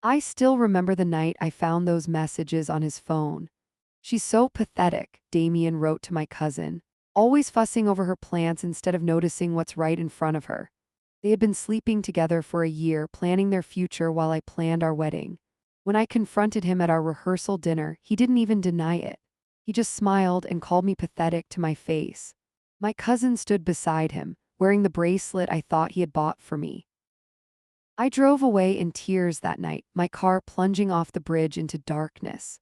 I still remember the night I found those messages on his phone. "She's so pathetic," Damien wrote to my cousin, "always fussing over her plants instead of noticing what's right in front of her." They had been sleeping together for a year, planning their future while I planned our wedding. When I confronted him at our rehearsal dinner, he didn't even deny it. He just smiled and called me pathetic to my face. My cousin stood beside him, wearing the bracelet I thought he had bought for me. I drove away in tears that night, my car plunging off the bridge into darkness.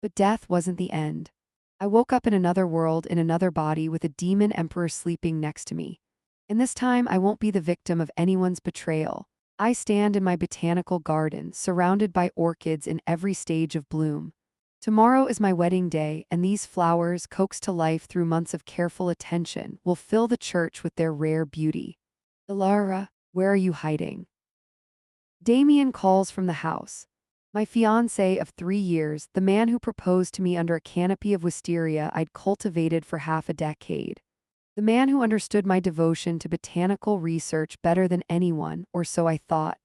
But death wasn't the end. I woke up in another world, in another body, with a demon emperor sleeping next to me. And this time I won't be the victim of anyone's betrayal. I stand in my botanical garden, surrounded by orchids in every stage of bloom. Tomorrow is my wedding day, and these flowers, coaxed to life through months of careful attention, will fill the church with their rare beauty. Ilara, where are you hiding? Damien calls from the house. My fiancé of 3 years, the man who proposed to me under a canopy of wisteria I'd cultivated for half a decade. The man who understood my devotion to botanical research better than anyone, or so I thought.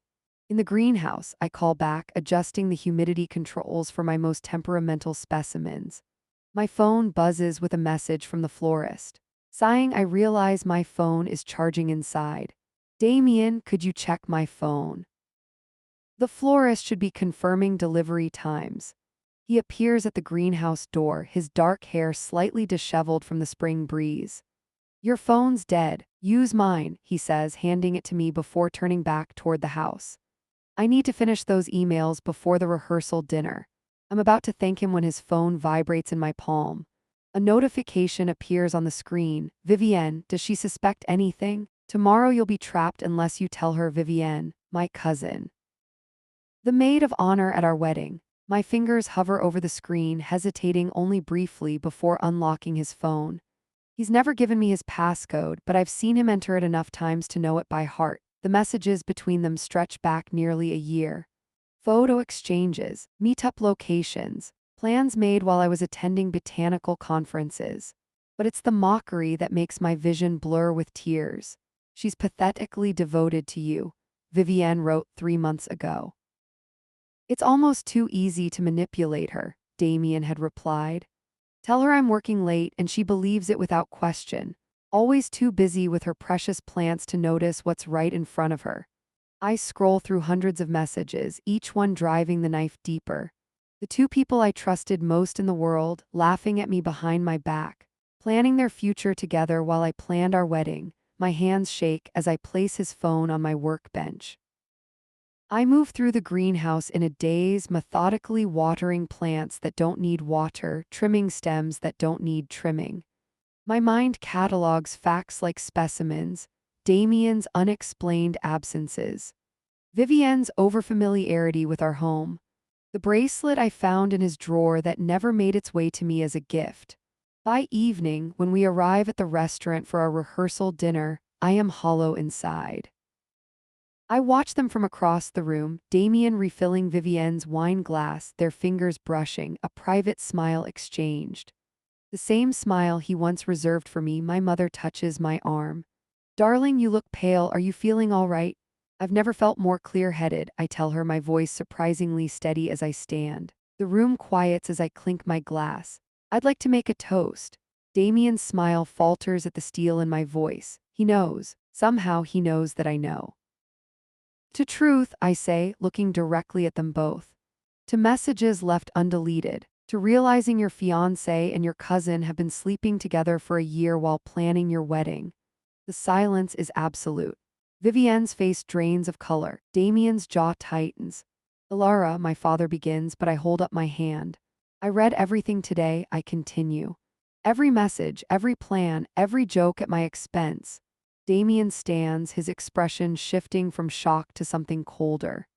In the greenhouse, I call back, adjusting the humidity controls for my most temperamental specimens. My phone buzzes with a message from the florist. Sighing, I realize my phone is charging inside. "Damien, could you check my phone?" The florist should be confirming delivery times. He appears at the greenhouse door, his dark hair slightly disheveled from the spring breeze. "Your phone's dead. Use mine," he says, handing it to me before turning back toward the house. I need to finish those emails before the rehearsal dinner. I'm about to thank him when his phone vibrates in my palm. A notification appears on the screen. "Vivienne, does she suspect anything? Tomorrow you'll be trapped unless you tell her, Vivienne, my cousin." The maid of honor at our wedding. My fingers hover over the screen, hesitating only briefly before unlocking his phone. He's never given me his passcode, but I've seen him enter it enough times to know it by heart. The messages between them stretch back nearly a year. Photo exchanges, meetup locations, plans made while I was attending botanical conferences. But it's the mockery that makes my vision blur with tears. "She's pathetically devoted to you," Vivienne wrote 3 months ago. "It's almost too easy to manipulate her," Damien had replied. "Tell her I'm working late and she believes it without question, always too busy with her precious plants to notice what's right in front of her." I scroll through hundreds of messages, each one driving the knife deeper. The two people I trusted most in the world, laughing at me behind my back, planning their future together while I planned our wedding. My hands shake as I place his phone on my workbench. I move through the greenhouse in a daze, methodically watering plants that don't need water, trimming stems that don't need trimming. My mind catalogs facts like specimens, Damien's unexplained absences, Vivienne's overfamiliarity with our home, the bracelet I found in his drawer that never made its way to me as a gift. By evening, when we arrive at the restaurant for our rehearsal dinner, I am hollow inside. I watch them from across the room, Damien refilling Vivienne's wine glass, their fingers brushing, a private smile exchanged. The same smile he once reserved for me. My mother touches my arm. "Darling, you look pale. Are you feeling all right?" "I've never felt more clear-headed," I tell her, my voice surprisingly steady as I stand. The room quiets as I clink my glass. "I'd like to make a toast." Damien's smile falters at the steel in my voice. He knows. Somehow he knows that I know. "To truth," I say, looking directly at them both. "To messages left undeleted. To realizing your fiancé and your cousin have been sleeping together for a year while planning your wedding." The silence is absolute. Vivienne's face drains of color. Damien's jaw tightens. "Ilara," my father begins, but I hold up my hand. "I read everything today," I continue. "Every message, every plan, every joke at my expense." Damien stands, his expression shifting from shock to something colder.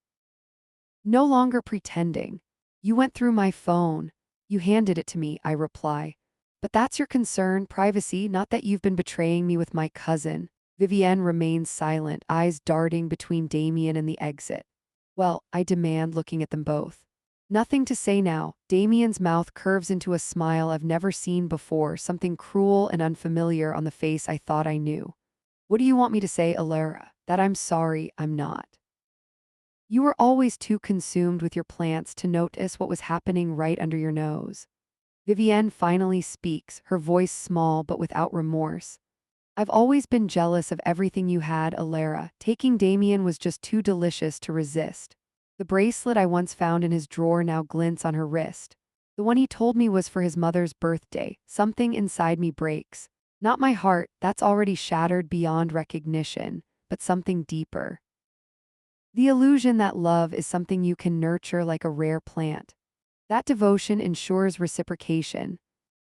"No longer pretending. You went through my phone. You handed it to me," I reply. "But that's your concern, privacy, not that you've been betraying me with my cousin." Vivienne remains silent, eyes darting between Damien and the exit. "Well," I demand, looking at them both. "Nothing to say now." Damien's mouth curves into a smile I've never seen before, something cruel and unfamiliar on the face I thought I knew. "What do you want me to say, Ilara? That I'm sorry, I'm not." You were always too consumed with your plants to notice what was happening right under your nose. Vivienne finally speaks, her voice small but without remorse. I've always been jealous of everything you had, Alara. Taking Damien was just too delicious to resist. The bracelet I once found in his drawer now glints on her wrist. The one he told me was for his mother's birthday. Something inside me breaks. Not my heart, that's already shattered beyond recognition, but something deeper. The illusion that love is something you can nurture like a rare plant. That devotion ensures reciprocation.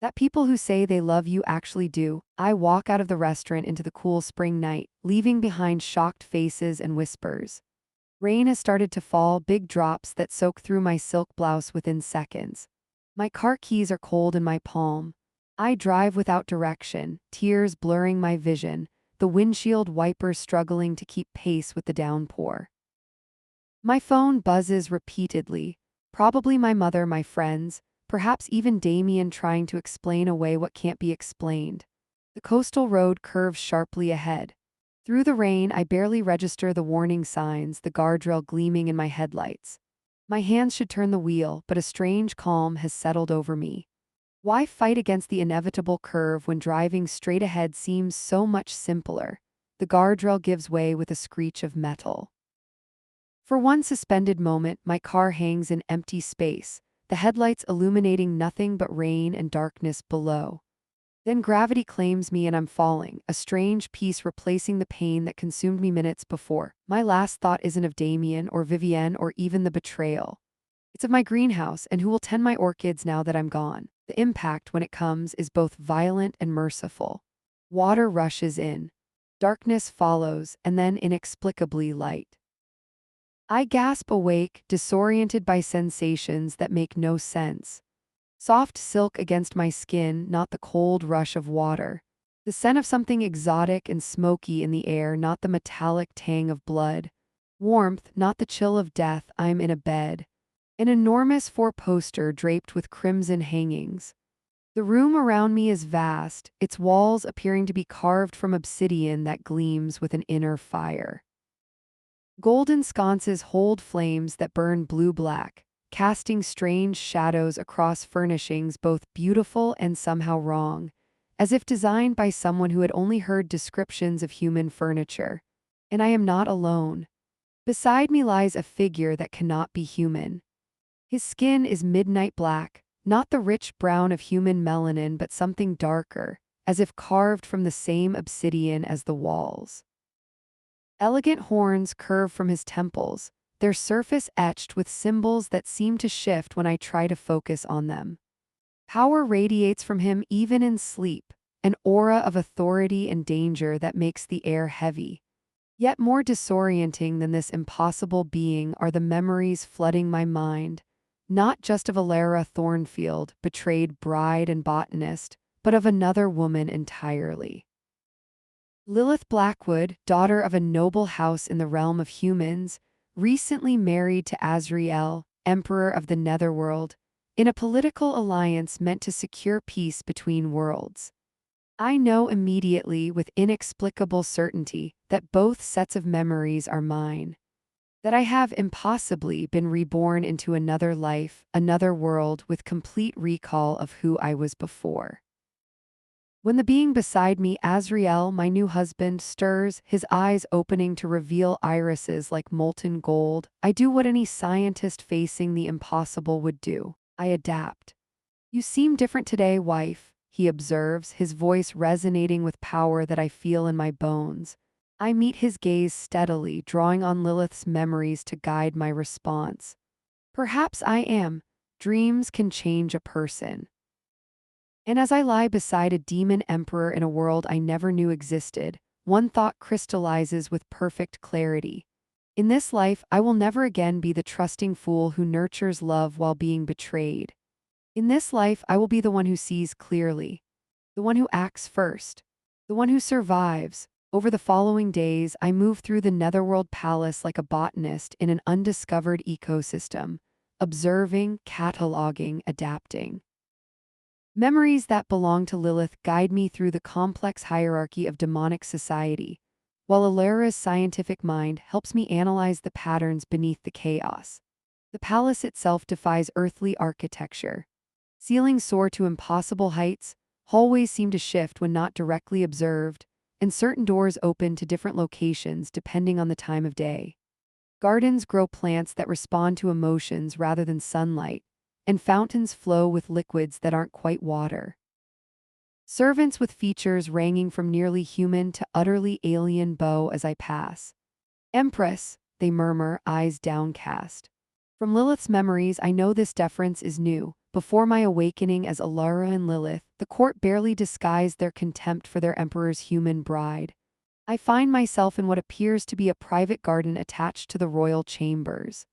That people who say they love you actually do. I walk out of the restaurant into the cool spring night, leaving behind shocked faces and whispers. Rain has started to fall, big drops that soak through my silk blouse within seconds. My car keys are cold in my palm. I drive without direction, tears blurring my vision, the windshield wipers struggling to keep pace with the downpour. My phone buzzes repeatedly, probably my mother, my friends, perhaps even Damien trying to explain away what can't be explained. The coastal road curves sharply ahead. Through the rain, I barely register the warning signs, the guardrail gleaming in my headlights. My hands should turn the wheel, but a strange calm has settled over me. Why fight against the inevitable curve when driving straight ahead seems so much simpler? The guardrail gives way with a screech of metal. For one suspended moment, my car hangs in empty space, the headlights illuminating nothing but rain and darkness below. Then gravity claims me and I'm falling, a strange peace replacing the pain that consumed me minutes before. My last thought isn't of Damien or Vivienne or even the betrayal. It's of my greenhouse and who will tend my orchids now that I'm gone. The impact, when it comes, is both violent and merciful. Water rushes in. Darkness follows, and then inexplicably light. I gasp awake, disoriented by sensations that make no sense. Soft silk against my skin, not the cold rush of water. The scent of something exotic and smoky in the air, not the metallic tang of blood. Warmth, not the chill of death. I'm in a bed. An enormous four-poster draped with crimson hangings. The room around me is vast, its walls appearing to be carved from obsidian that gleams with an inner fire. Golden sconces hold flames that burn blue-black, casting strange shadows across furnishings both beautiful and somehow wrong, as if designed by someone who had only heard descriptions of human furniture. And I am not alone. Beside me lies a figure that cannot be human. His skin is midnight black, not the rich brown of human melanin but something darker, as if carved from the same obsidian as the walls. Elegant horns curve from his temples, their surface etched with symbols that seem to shift when I try to focus on them. Power radiates from him even in sleep, an aura of authority and danger that makes the air heavy. Yet more disorienting than this impossible being are the memories flooding my mind, not just of Alara Thornfield, betrayed bride and botanist, but of another woman entirely. Lilith Blackwood, daughter of a noble house in the realm of humans, recently married to Azrael, Emperor of the Netherworld, in a political alliance meant to secure peace between worlds. I know immediately, with inexplicable certainty, that both sets of memories are mine. That I have impossibly been reborn into another life, another world with complete recall of who I was before. When the being beside me, Azrael, my new husband, stirs, his eyes opening to reveal irises like molten gold, I do what any scientist facing the impossible would do. I adapt. You seem different today, wife, he observes, his voice resonating with power that I feel in my bones. I meet his gaze steadily, drawing on Lilith's memories to guide my response. Perhaps I am. Dreams can change a person. And as I lie beside a demon emperor in a world I never knew existed, one thought crystallizes with perfect clarity. In this life, I will never again be the trusting fool who nurtures love while being betrayed. In this life, I will be the one who sees clearly, the one who acts first, the one who survives. Over the following days, I move through the Netherworld Palace like a botanist in an undiscovered ecosystem, observing, cataloging, adapting. Memories that belong to Lilith guide me through the complex hierarchy of demonic society, while Alara's scientific mind helps me analyze the patterns beneath the chaos. The palace itself defies earthly architecture. Ceilings soar to impossible heights, hallways seem to shift when not directly observed, and certain doors open to different locations depending on the time of day. Gardens grow plants that respond to emotions rather than sunlight, and fountains flow with liquids that aren't quite water. Servants with features ranging from nearly human to utterly alien bow as I pass. Empress, they murmur, eyes downcast. From Lilith's memories, I know this deference is new. Before my awakening as Alara and Lilith, the court barely disguised their contempt for their emperor's human bride. I find myself in what appears to be a private garden attached to the royal chambers.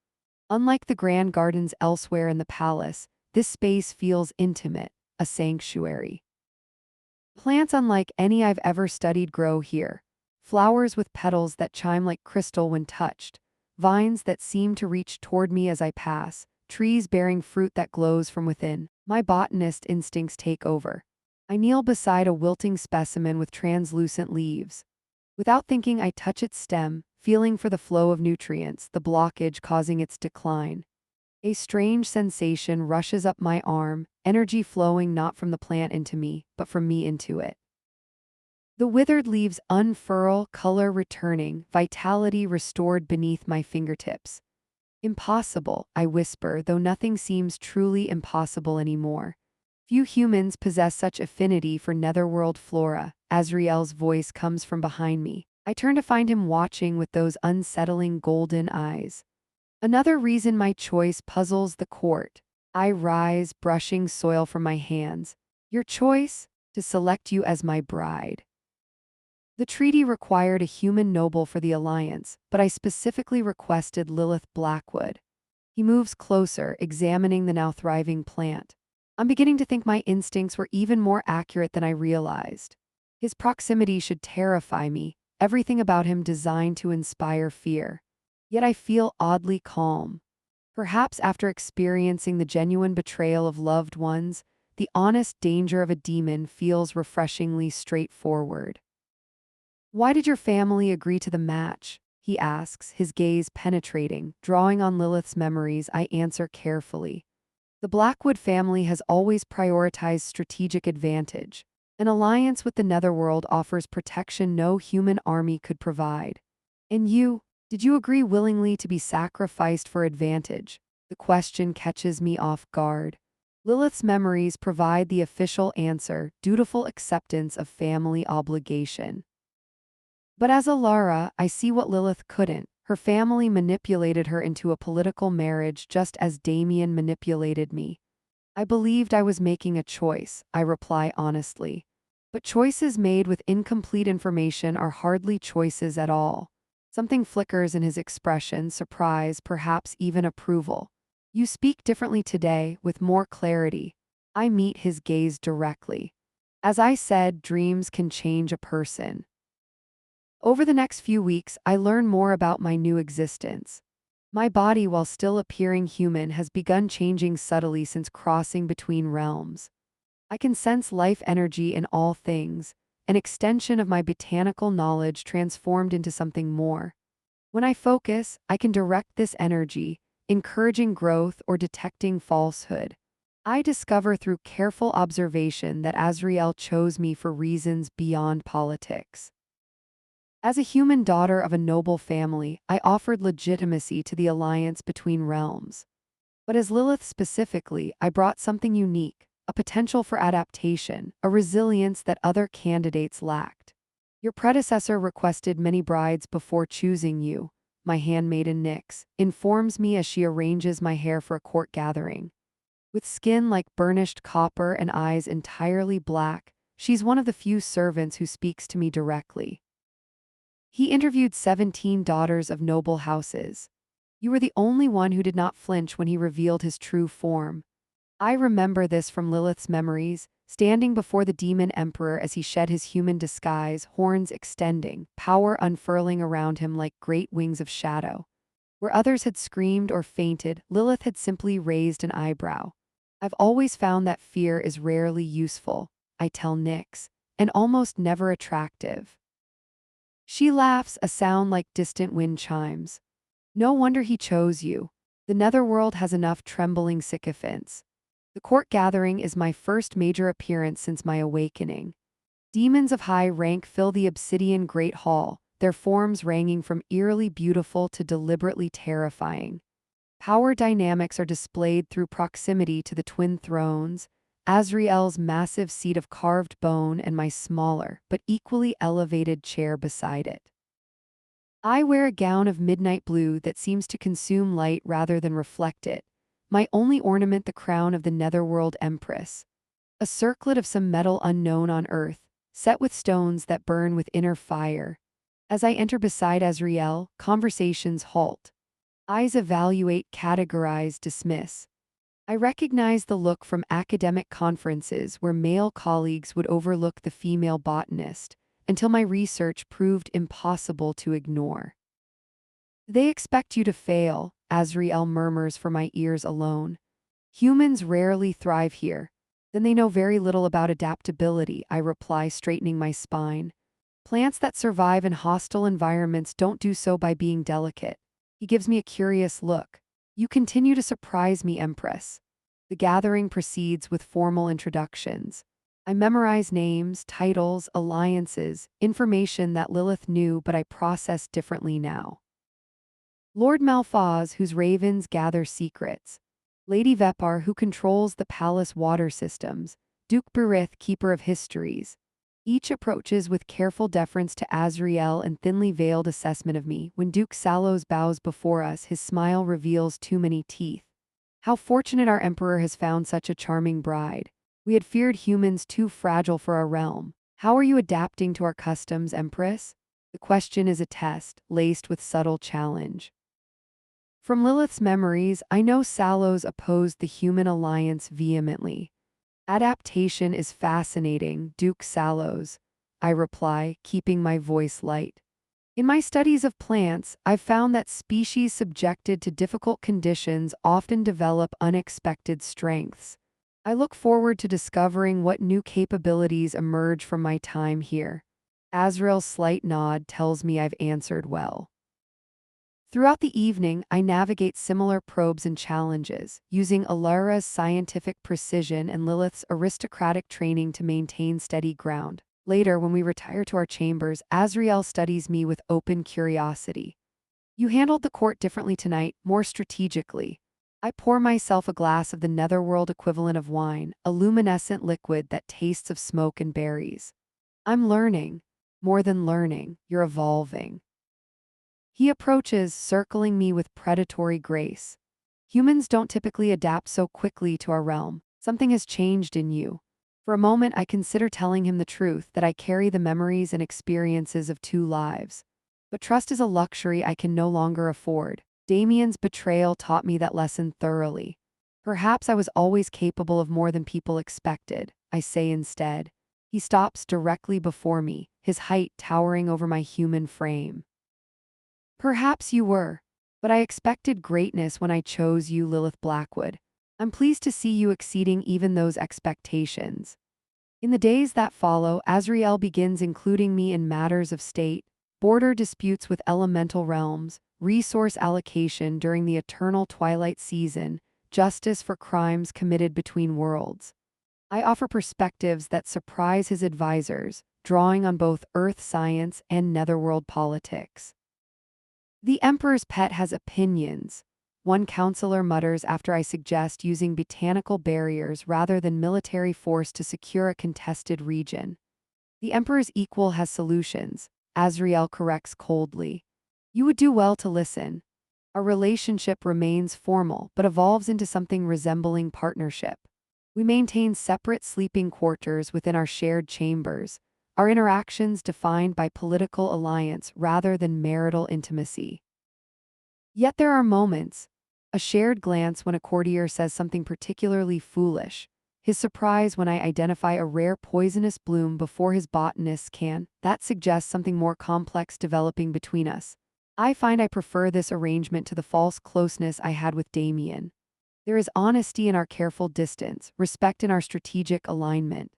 Unlike the grand gardens elsewhere in the palace, this space feels intimate, a sanctuary. Plants unlike any I've ever studied grow here. Flowers with petals that chime like crystal when touched, vines that seem to reach toward me as I pass, trees bearing fruit that glows from within. My botanist instincts take over. I kneel beside a wilting specimen with translucent leaves. Without thinking, I touch its stem, feeling for the flow of nutrients, the blockage causing its decline. A strange sensation rushes up my arm, energy flowing not from the plant into me, but from me into it. The withered leaves unfurl, color returning, vitality restored beneath my fingertips. Impossible, I whisper, though nothing seems truly impossible anymore. Few humans possess such affinity for netherworld flora. Azriel's voice comes from behind me. I turn to find him watching with those unsettling golden eyes. Another reason my choice puzzles the court. I rise, brushing soil from my hands. Your choice? To select you as my bride. The treaty required a human noble for the alliance, but I specifically requested Lilith Blackwood. He moves closer, examining the now thriving plant. I'm beginning to think my instincts were even more accurate than I realized. His proximity should terrify me, everything about him designed to inspire fear. Yet I feel oddly calm. Perhaps after experiencing the genuine betrayal of loved ones, the honest danger of a demon feels refreshingly straightforward. Why did your family agree to the match? He asks, his gaze penetrating. Drawing on Lilith's memories, I answer carefully. The Blackwood family has always prioritized strategic advantage. An alliance with the Netherworld offers protection no human army could provide. And you, did you agree willingly to be sacrificed for advantage? The question catches me off guard. Lilith's memories provide the official answer, dutiful acceptance of family obligation. But as Alara, I see what Lilith couldn't. Her family manipulated her into a political marriage just as Damien manipulated me. I believed I was making a choice, I reply honestly. But choices made with incomplete information are hardly choices at all. Something flickers in his expression, surprise, perhaps even approval. You speak differently today, with more clarity. I meet his gaze directly. As I said, dreams can change a person. Over the next few weeks, I learn more about my new existence. My body, while still appearing human, has begun changing subtly since crossing between realms. I can sense life energy in all things, an extension of my botanical knowledge transformed into something more. When I focus, I can direct this energy, encouraging growth or detecting falsehood. I discover through careful observation that Azriel chose me for reasons beyond politics. As a human daughter of a noble family, I offered legitimacy to the alliance between realms. But as Lilith specifically, I brought something unique, a potential for adaptation, a resilience that other candidates lacked. Your predecessor requested many brides before choosing you, my handmaiden Nyx informs me as she arranges my hair for a court gathering. With skin like burnished copper and eyes entirely black, she's one of the few servants who speaks to me directly. He interviewed 17 daughters of noble houses. You were the only one who did not flinch when he revealed his true form. I remember this from Lilith's memories, standing before the demon emperor as he shed his human disguise, horns extending, power unfurling around him like great wings of shadow. Where others had screamed or fainted, Lilith had simply raised an eyebrow. I've always found that fear is rarely useful, I tell Nyx, and almost never attractive. She laughs, a sound like distant wind chimes. No wonder he chose you. The netherworld has enough trembling sycophants. The court gathering is my first major appearance since my awakening. Demons of high rank fill the obsidian great hall, their forms ranging from eerily beautiful to deliberately terrifying. Power dynamics are displayed through proximity to the twin thrones, Azrael's massive seat of carved bone and my smaller, but equally elevated chair beside it. I wear a gown of midnight blue that seems to consume light rather than reflect it, my only ornament the crown of the netherworld empress, a circlet of some metal unknown on earth, set with stones that burn with inner fire. As I enter beside Azrael, conversations halt. Eyes evaluate, categorize, dismiss. I recognize the look from academic conferences where male colleagues would overlook the female botanist, until my research proved impossible to ignore. They expect you to fail, Azrael murmurs for my ears alone. Humans rarely thrive here. Then they know very little about adaptability, I reply, straightening my spine. Plants that survive in hostile environments don't do so by being delicate. He gives me a curious look. You continue to surprise me, Empress. The gathering proceeds with formal introductions. I memorize names, titles, alliances, information that Lilith knew but I process differently now. Lord Malphaz, whose ravens gather secrets. Lady Vepar, who controls the palace water systems. Duke Berith, keeper of histories. Each approaches with careful deference to Azrael and thinly veiled assessment of me. When Duke Salos bows before us, his smile reveals too many teeth. How fortunate our emperor has found such a charming bride. We had feared humans too fragile for our realm. How are you adapting to our customs, Empress? The question is a test, laced with subtle challenge. From Lilith's memories, I know Salos opposed the human alliance vehemently. Adaptation is fascinating, Duke Salos, I reply, keeping my voice light. In my studies of plants, I've found that species subjected to difficult conditions often develop unexpected strengths. I look forward to discovering what new capabilities emerge from my time here. Azrael's slight nod tells me I've answered well. Throughout the evening, I navigate similar probes and challenges, using Alara's scientific precision and Lilith's aristocratic training to maintain steady ground. Later, when we retire to our chambers, Azrael studies me with open curiosity. You handled the court differently tonight, more strategically. I pour myself a glass of the netherworld equivalent of wine, a luminescent liquid that tastes of smoke and berries. I'm learning. More than learning, you're evolving. He approaches, circling me with predatory grace. Humans don't typically adapt so quickly to our realm. Something has changed in you. For a moment, I consider telling him the truth, that I carry the memories and experiences of two lives. But trust is a luxury I can no longer afford. Damien's betrayal taught me that lesson thoroughly. Perhaps I was always capable of more than people expected, I say instead. He stops directly before me, his height towering over my human frame. Perhaps you were, but I expected greatness when I chose you, Lilith Blackwood. I'm pleased to see you exceeding even those expectations. In the days that follow, Azrael begins including me in matters of state, border disputes with elemental realms, resource allocation during the eternal twilight season, justice for crimes committed between worlds. I offer perspectives that surprise his advisors, drawing on both earth science and netherworld politics. The Emperor's pet has opinions, one counselor mutters after I suggest using botanical barriers rather than military force to secure a contested region. The Emperor's equal has solutions, Azrael corrects coldly. You would do well to listen. Our relationship remains formal but evolves into something resembling partnership. We maintain separate sleeping quarters within our shared chambers, our interactions defined by political alliance rather than marital intimacy. Yet there are moments, a shared glance when a courtier says something particularly foolish, his surprise when I identify a rare poisonous bloom before his botanists can, that suggests something more complex developing between us. I find I prefer this arrangement to the false closeness I had with Damien. There is honesty in our careful distance, respect in our strategic alignment.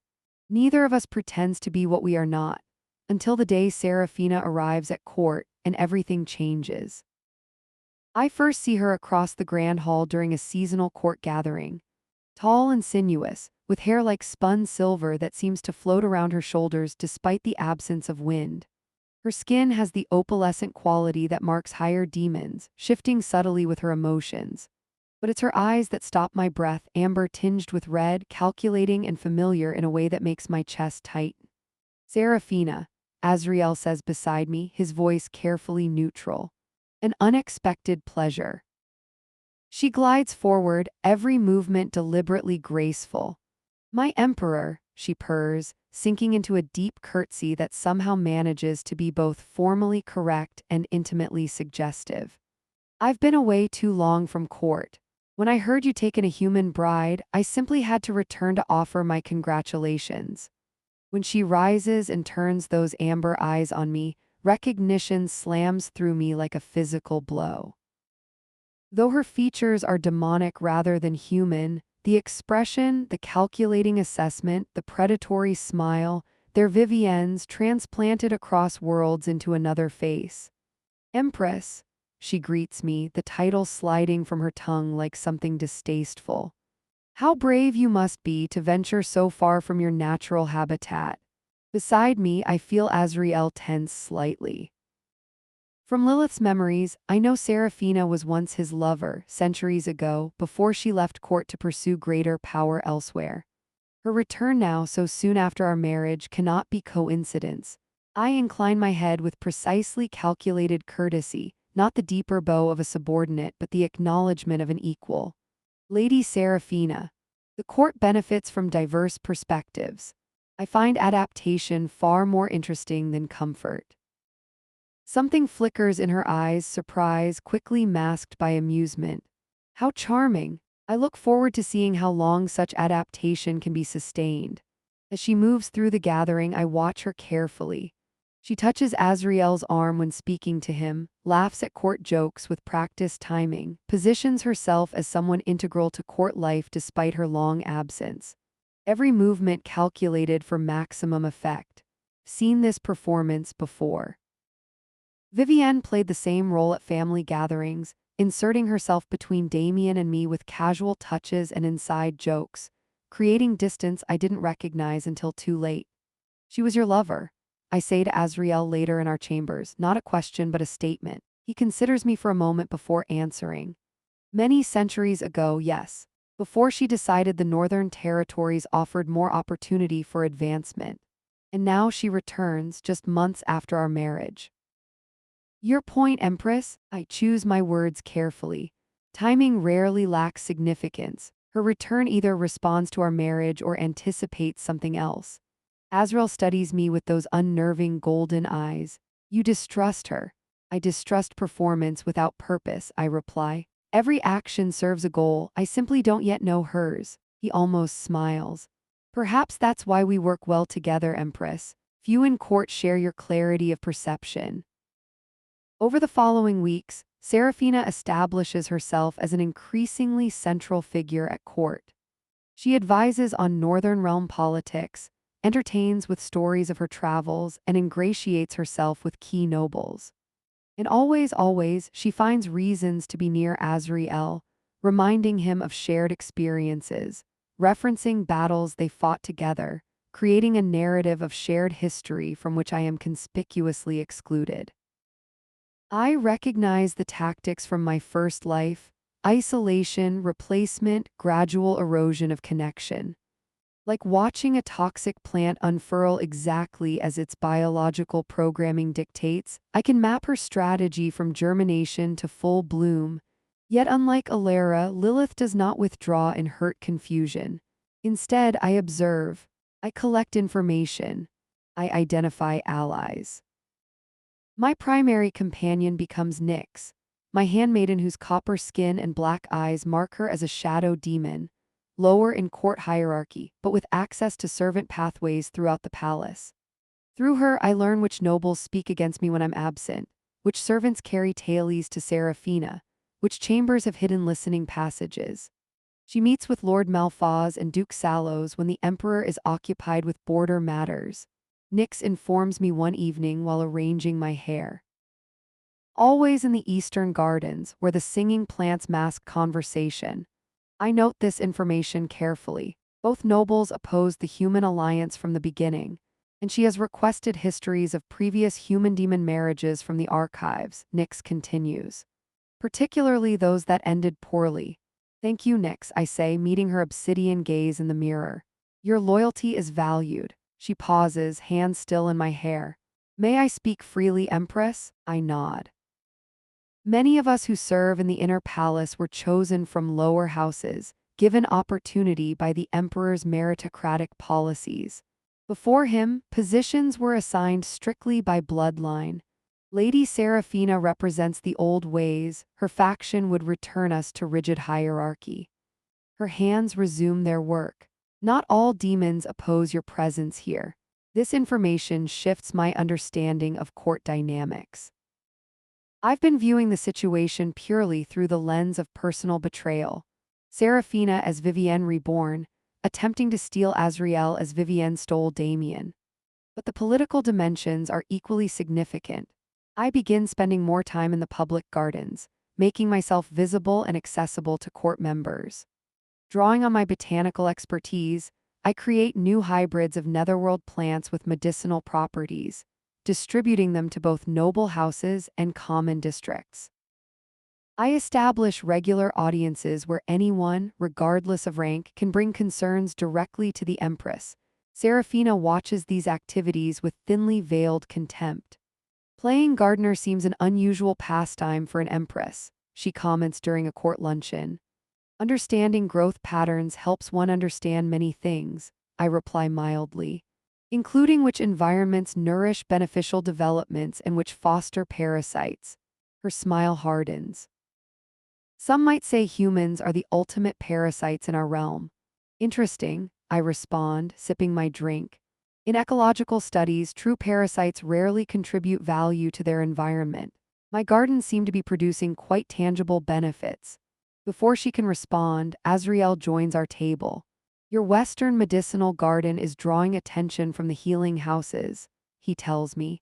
Neither of us pretends to be what we are not. until the day Serafina arrives at court and everything changes. I first see her across the grand hall during a seasonal court gathering. Tall and sinuous, with hair like spun silver that seems to float around her shoulders despite the absence of wind. Her skin has the opalescent quality that marks higher demons, shifting subtly with her emotions. But it's her eyes that stop my breath, amber tinged with red, calculating and familiar in a way that makes my chest tighten. Serafina, Azriel says beside me, his voice carefully neutral. An unexpected pleasure. She glides forward, every movement deliberately graceful. My emperor, she purrs, sinking into a deep curtsy that somehow manages to be both formally correct and intimately suggestive. I've been away too long from court. When I heard you taken a human bride, I simply had to return to offer my congratulations. When she rises and turns those amber eyes on me, recognition slams through me like a physical blow. Though her features are demonic rather than human, the expression, the calculating assessment, the predatory smile, they're Vivienne's transplanted across worlds into another face. Empress, she greets me, the title sliding from her tongue like something distasteful. How brave you must be to venture so far from your natural habitat. Beside me, I feel Azriel tense slightly. From Lilith's memories, I know Serafina was once his lover, centuries ago, before she left court to pursue greater power elsewhere. Her return now, so soon after our marriage, cannot be coincidence. I incline my head with precisely calculated courtesy, not the deeper bow of a subordinate but the acknowledgement of an equal. Lady Serafina. The court benefits from diverse perspectives. I find adaptation far more interesting than comfort. Something flickers in her eyes, surprise quickly masked by amusement. How charming! I look forward to seeing how long such adaptation can be sustained. As she moves through the gathering, I watch her carefully. She touches Azriel's arm when speaking to him, laughs at court jokes with practiced timing, positions herself as someone integral to court life despite her long absence. Every movement calculated for maximum effect. Seen this performance before. Vivienne played the same role at family gatherings, inserting herself between Damien and me with casual touches and inside jokes, creating distance I didn't recognize until too late. She was your lover, I say to Azriel later in our chambers, not a question but a statement. He considers me for a moment before answering. Many centuries ago, yes, before she decided the Northern Territories offered more opportunity for advancement. And now she returns just months after our marriage. Your point, Empress, I choose my words carefully. Timing rarely lacks significance. Her return either responds to our marriage or anticipates something else. Azriel studies me with those unnerving golden eyes. You distrust her. I distrust performance without purpose, I reply. Every action serves a goal, I simply don't yet know hers. He almost smiles. Perhaps that's why we work well together, Empress. Few in court share your clarity of perception. Over the following weeks, Serafina establishes herself as an increasingly central figure at court. She advises on Northern realm politics, entertains with stories of her travels, and ingratiates herself with key nobles. And always, she finds reasons to be near Azriel, reminding him of shared experiences, referencing battles they fought together, creating a narrative of shared history from which I am conspicuously excluded. I recognize the tactics from my first life: isolation, replacement, gradual erosion of connection. Like watching a toxic plant unfurl exactly as its biological programming dictates, I can map her strategy from germination to full bloom. Yet unlike Alara, Lilith does not withdraw in hurt confusion. Instead, I observe. I collect information. I identify allies. My primary companion becomes Nyx, my handmaiden whose copper skin and black eyes mark her as a shadow demon, lower in court hierarchy, but with access to servant pathways throughout the palace. Through her, I learn which nobles speak against me when I'm absent, which servants carry tales to Serafina, which chambers have hidden listening passages. She meets with Lord Malphaz and Duke Salos when the Emperor is occupied with border matters. Nix informs me one evening while arranging my hair. Always in the Eastern Gardens, where the singing plants mask conversation. I note this information carefully. Both nobles opposed the human alliance from the beginning, and she has requested histories of previous human-demon marriages from the archives, Nix continues. Particularly those that ended poorly. Thank you, Nix, I say, meeting her obsidian gaze in the mirror. Your loyalty is valued. She pauses, hands still in my hair. May I speak freely, Empress? I nod. Many of us who serve in the inner palace were chosen from lower houses, given opportunity by the emperor's meritocratic policies. Before him, positions were assigned strictly by bloodline. Lady Seraphina represents the old ways. Her faction would return us to rigid hierarchy. Her hands resume their work. Not all demons oppose your presence here. This information shifts my understanding of court dynamics. I've been viewing the situation purely through the lens of personal betrayal. Seraphina as Vivienne Reborn, attempting to steal Azriel as Vivienne stole Damien. But the political dimensions are equally significant. I begin spending more time in the public gardens, making myself visible and accessible to court members. Drawing on my botanical expertise, I create new hybrids of netherworld plants with medicinal properties, distributing them to both noble houses and common districts. I establish regular audiences where anyone, regardless of rank, can bring concerns directly to the Empress. Seraphina watches these activities with thinly veiled contempt. Playing gardener seems an unusual pastime for an Empress, she comments during a court luncheon. Understanding growth patterns helps one understand many things, I reply mildly, including which environments nourish beneficial developments and which foster parasites. Her smile hardens. Some might say humans are the ultimate parasites in our realm. Interesting, I respond, sipping my drink. In ecological studies, true parasites rarely contribute value to their environment. My gardens seem to be producing quite tangible benefits. Before she can respond, Azriel joins our table. Your Western medicinal garden is drawing attention from the healing houses, he tells me.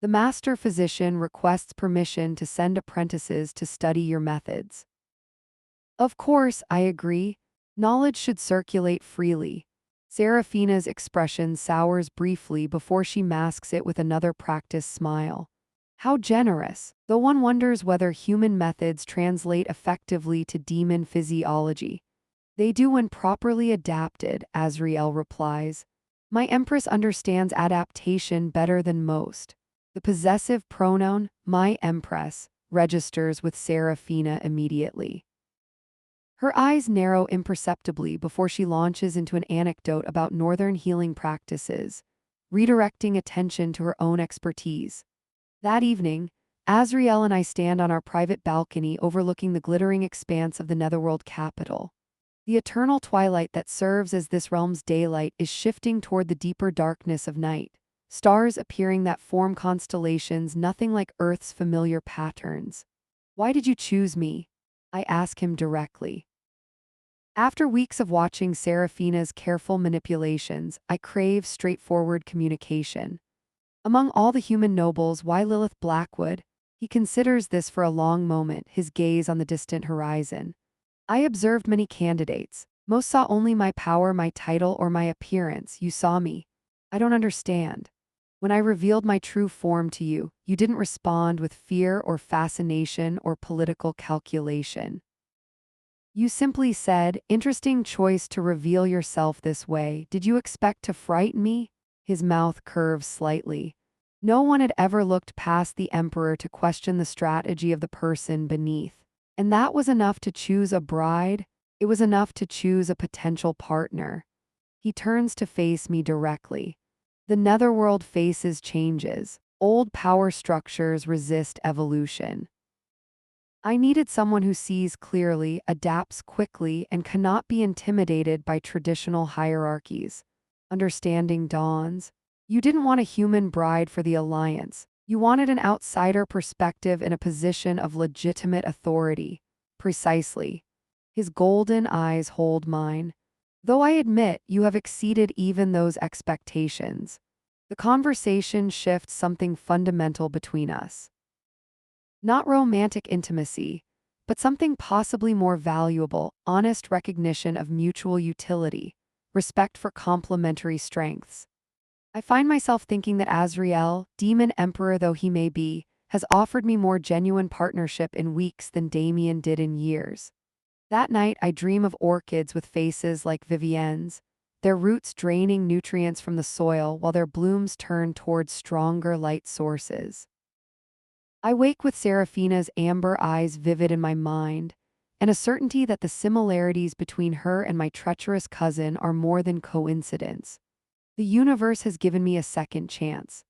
The master physician requests permission to send apprentices to study your methods. Of course, I agree. Knowledge should circulate freely. Seraphina's expression sours briefly before she masks it with another practiced smile. How generous, though one wonders whether human methods translate effectively to demon physiology. They do when properly adapted, Azriel replies. My Empress understands adaptation better than most. The possessive pronoun, my Empress, registers with Seraphina immediately. Her eyes narrow imperceptibly before she launches into an anecdote about northern healing practices, redirecting attention to her own expertise. That evening, Azriel and I stand on our private balcony overlooking the glittering expanse of the netherworld capital. The eternal twilight that serves as this realm's daylight is shifting toward the deeper darkness of night, stars appearing that form constellations nothing like Earth's familiar patterns. Why did you choose me? I ask him directly. After weeks of watching Seraphina's careful manipulations, I crave straightforward communication. Among all the human nobles, why Lilith Blackwood? He considers this for a long moment, his gaze on the distant horizon. I observed many candidates. Most saw only my power, my title, or my appearance. You saw me. I don't understand. When I revealed my true form to you, you didn't respond with fear or fascination or political calculation. You simply said, interesting choice to reveal yourself this way. Did you expect to frighten me? His mouth curves slightly. No one had ever looked past the Emperor to question the strategy of the person beneath. And that was enough to choose a bride. It was enough to choose a potential partner. He turns to face me directly. The netherworld faces changes. Old power structures resist evolution. I needed someone who sees clearly, adapts quickly, and cannot be intimidated by traditional hierarchies. Understanding dawns. You didn't want a human bride for the alliance. You wanted an outsider perspective in a position of legitimate authority. Precisely. His golden eyes hold mine. Though I admit you have exceeded even those expectations. The conversation shifts something fundamental between us. Not romantic intimacy, but something possibly more valuable: honest recognition of mutual utility, respect for complementary strengths. I find myself thinking that Azrael, demon emperor though he may be, has offered me more genuine partnership in weeks than Damien did in years. That night, I dream of orchids with faces like Vivienne's, their roots draining nutrients from the soil while their blooms turn towards stronger light sources. I wake with Seraphina's amber eyes vivid in my mind, and a certainty that the similarities between her and my treacherous cousin are more than coincidence. The universe has given me a second chance.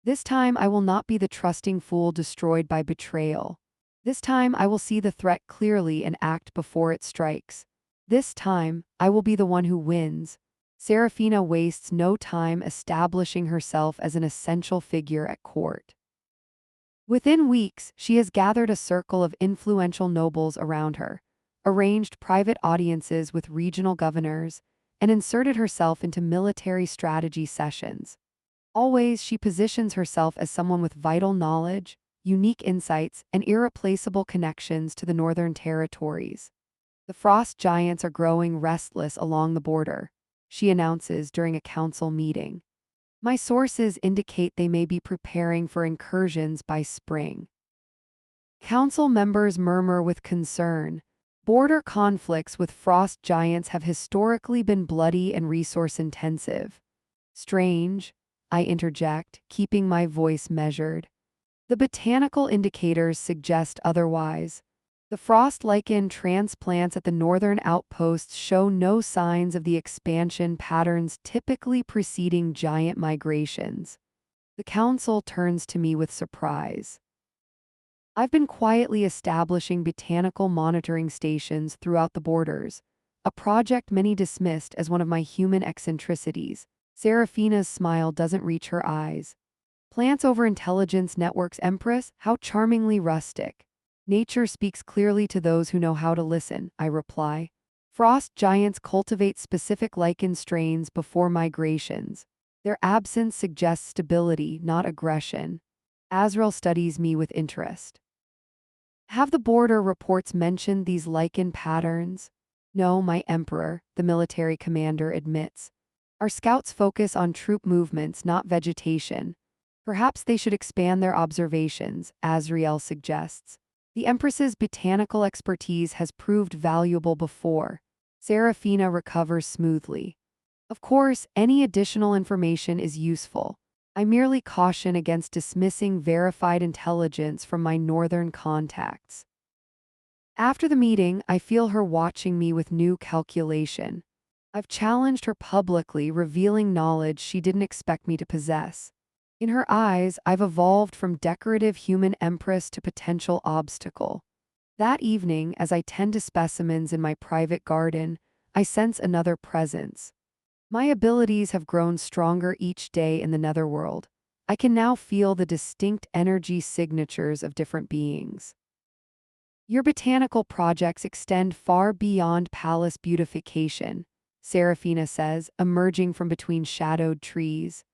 This time I will not be the trusting fool destroyed by betrayal. This time I will see the threat clearly and act before it strikes. This time I will be the one who wins. Seraphina wastes no time establishing herself as an essential figure at court. Within weeks, she has gathered a circle of influential nobles around her, arranged private audiences with regional governors, and inserted herself into military strategy sessions. Always, she positions herself as someone with vital knowledge, unique insights, and irreplaceable connections to the Northern Territories. The frost giants are growing restless along the border, she announces during a council meeting. My sources indicate they may be preparing for incursions by spring. Council members murmur with concern. Border conflicts with frost giants have historically been bloody and resource-intensive. Strange, I interject, keeping my voice measured. The botanical indicators suggest otherwise. The frost lichen transplants at the northern outposts show no signs of the expansion patterns typically preceding giant migrations. The council turns to me with surprise. I've been quietly establishing botanical monitoring stations throughout the borders, a project many dismissed as one of my human eccentricities. Seraphina's smile doesn't reach her eyes. Plants over intelligence networks, Empress? How charmingly rustic. Nature speaks clearly to those who know how to listen, I reply. Frost giants cultivate specific lichen strains before migrations. Their absence suggests stability, not aggression. Azrael studies me with interest. Have the border reports mentioned these lichen patterns? No, my emperor, the military commander admits. Our scouts focus on troop movements, not vegetation. Perhaps they should expand their observations, Azrael suggests. The Empress's botanical expertise has proved valuable before. Seraphina recovers smoothly. Of course, any additional information is useful. I merely caution against dismissing verified intelligence from my northern contacts. After the meeting, I feel her watching me with new calculation. I've challenged her publicly, revealing knowledge she didn't expect me to possess. In her eyes, I've evolved from decorative human empress to potential obstacle. That evening, as I tend to specimens in my private garden, I sense another presence. My abilities have grown stronger each day in the netherworld. I can now feel the distinct energy signatures of different beings. Your botanical projects extend far beyond palace beautification, Seraphina says, emerging from between shadowed trees.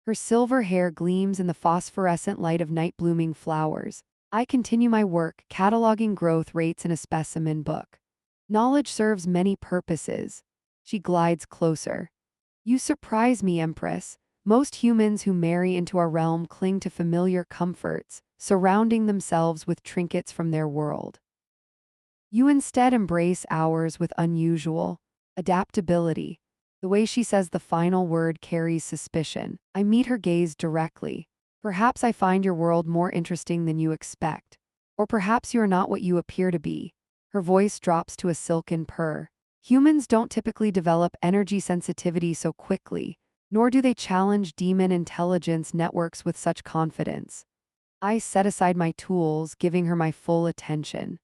Her silver hair gleams in the phosphorescent light of night-blooming flowers. I continue my work, cataloging growth rates in a specimen book. Knowledge serves many purposes. She glides closer. You surprise me, Empress. Most humans who marry into our realm cling to familiar comforts, surrounding themselves with trinkets from their world. You instead embrace ours with unusual adaptability. The way she says the final word carries suspicion. I meet her gaze directly. Perhaps I find your world more interesting than you expect. Or perhaps you are not what you appear to be. Her voice drops to a silken purr. Humans don't typically develop energy sensitivity so quickly, nor do they challenge demon intelligence networks with such confidence. I set aside my tools, giving her my full attention.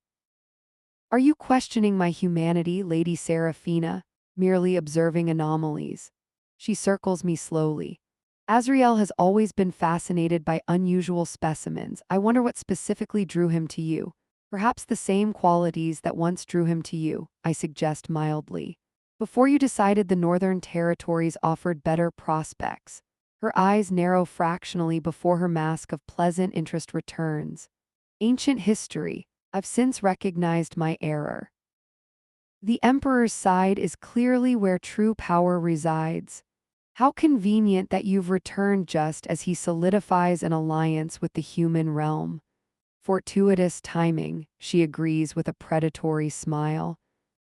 Are you questioning my humanity, Lady Seraphina? Merely observing anomalies. She circles me slowly. Azrael has always been fascinated by unusual specimens. I wonder what specifically drew him to you. Perhaps the same qualities that once drew him to you, I suggest mildly. Before you decided the Northern Territories offered better prospects. Her eyes narrow fractionally before her mask of pleasant interest returns. Ancient history. I've since recognized my error. The Emperor's side is clearly where true power resides. How convenient that you've returned just as he solidifies an alliance with the human realm. Fortuitous timing, she agrees with a predatory smile.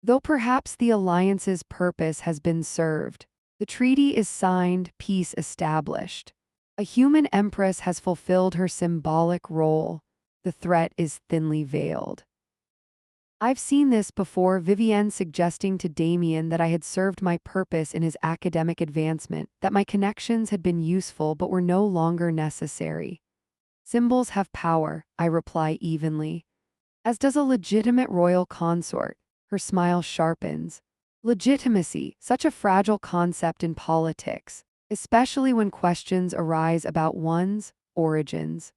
Though perhaps the alliance's purpose has been served. The treaty is signed, peace established. A human empress has fulfilled her symbolic role. The threat is thinly veiled. I've seen this before, Vivienne suggesting to Damien that I had served my purpose in his academic advancement, that my connections had been useful but were no longer necessary. Symbols have power, I reply evenly. As does a legitimate royal consort. Her smile sharpens. Legitimacy, such a fragile concept in politics, especially when questions arise about one's origins.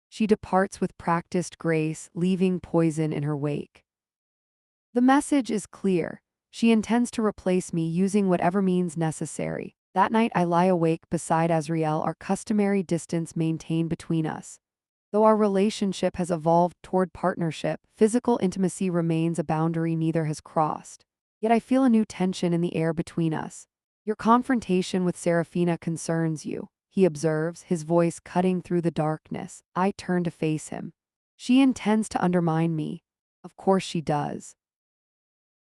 She departs with practiced grace, leaving poison in her wake. The message is clear. She intends to replace me using whatever means necessary. That night I lie awake beside Azriel, our customary distance maintained between us. Though our relationship has evolved toward partnership, physical intimacy remains a boundary neither has crossed. Yet I feel a new tension in the air between us. Your confrontation with Serafina concerns you, he observes, his voice cutting through the darkness. I turn to face him. She intends to undermine me. Of course she does.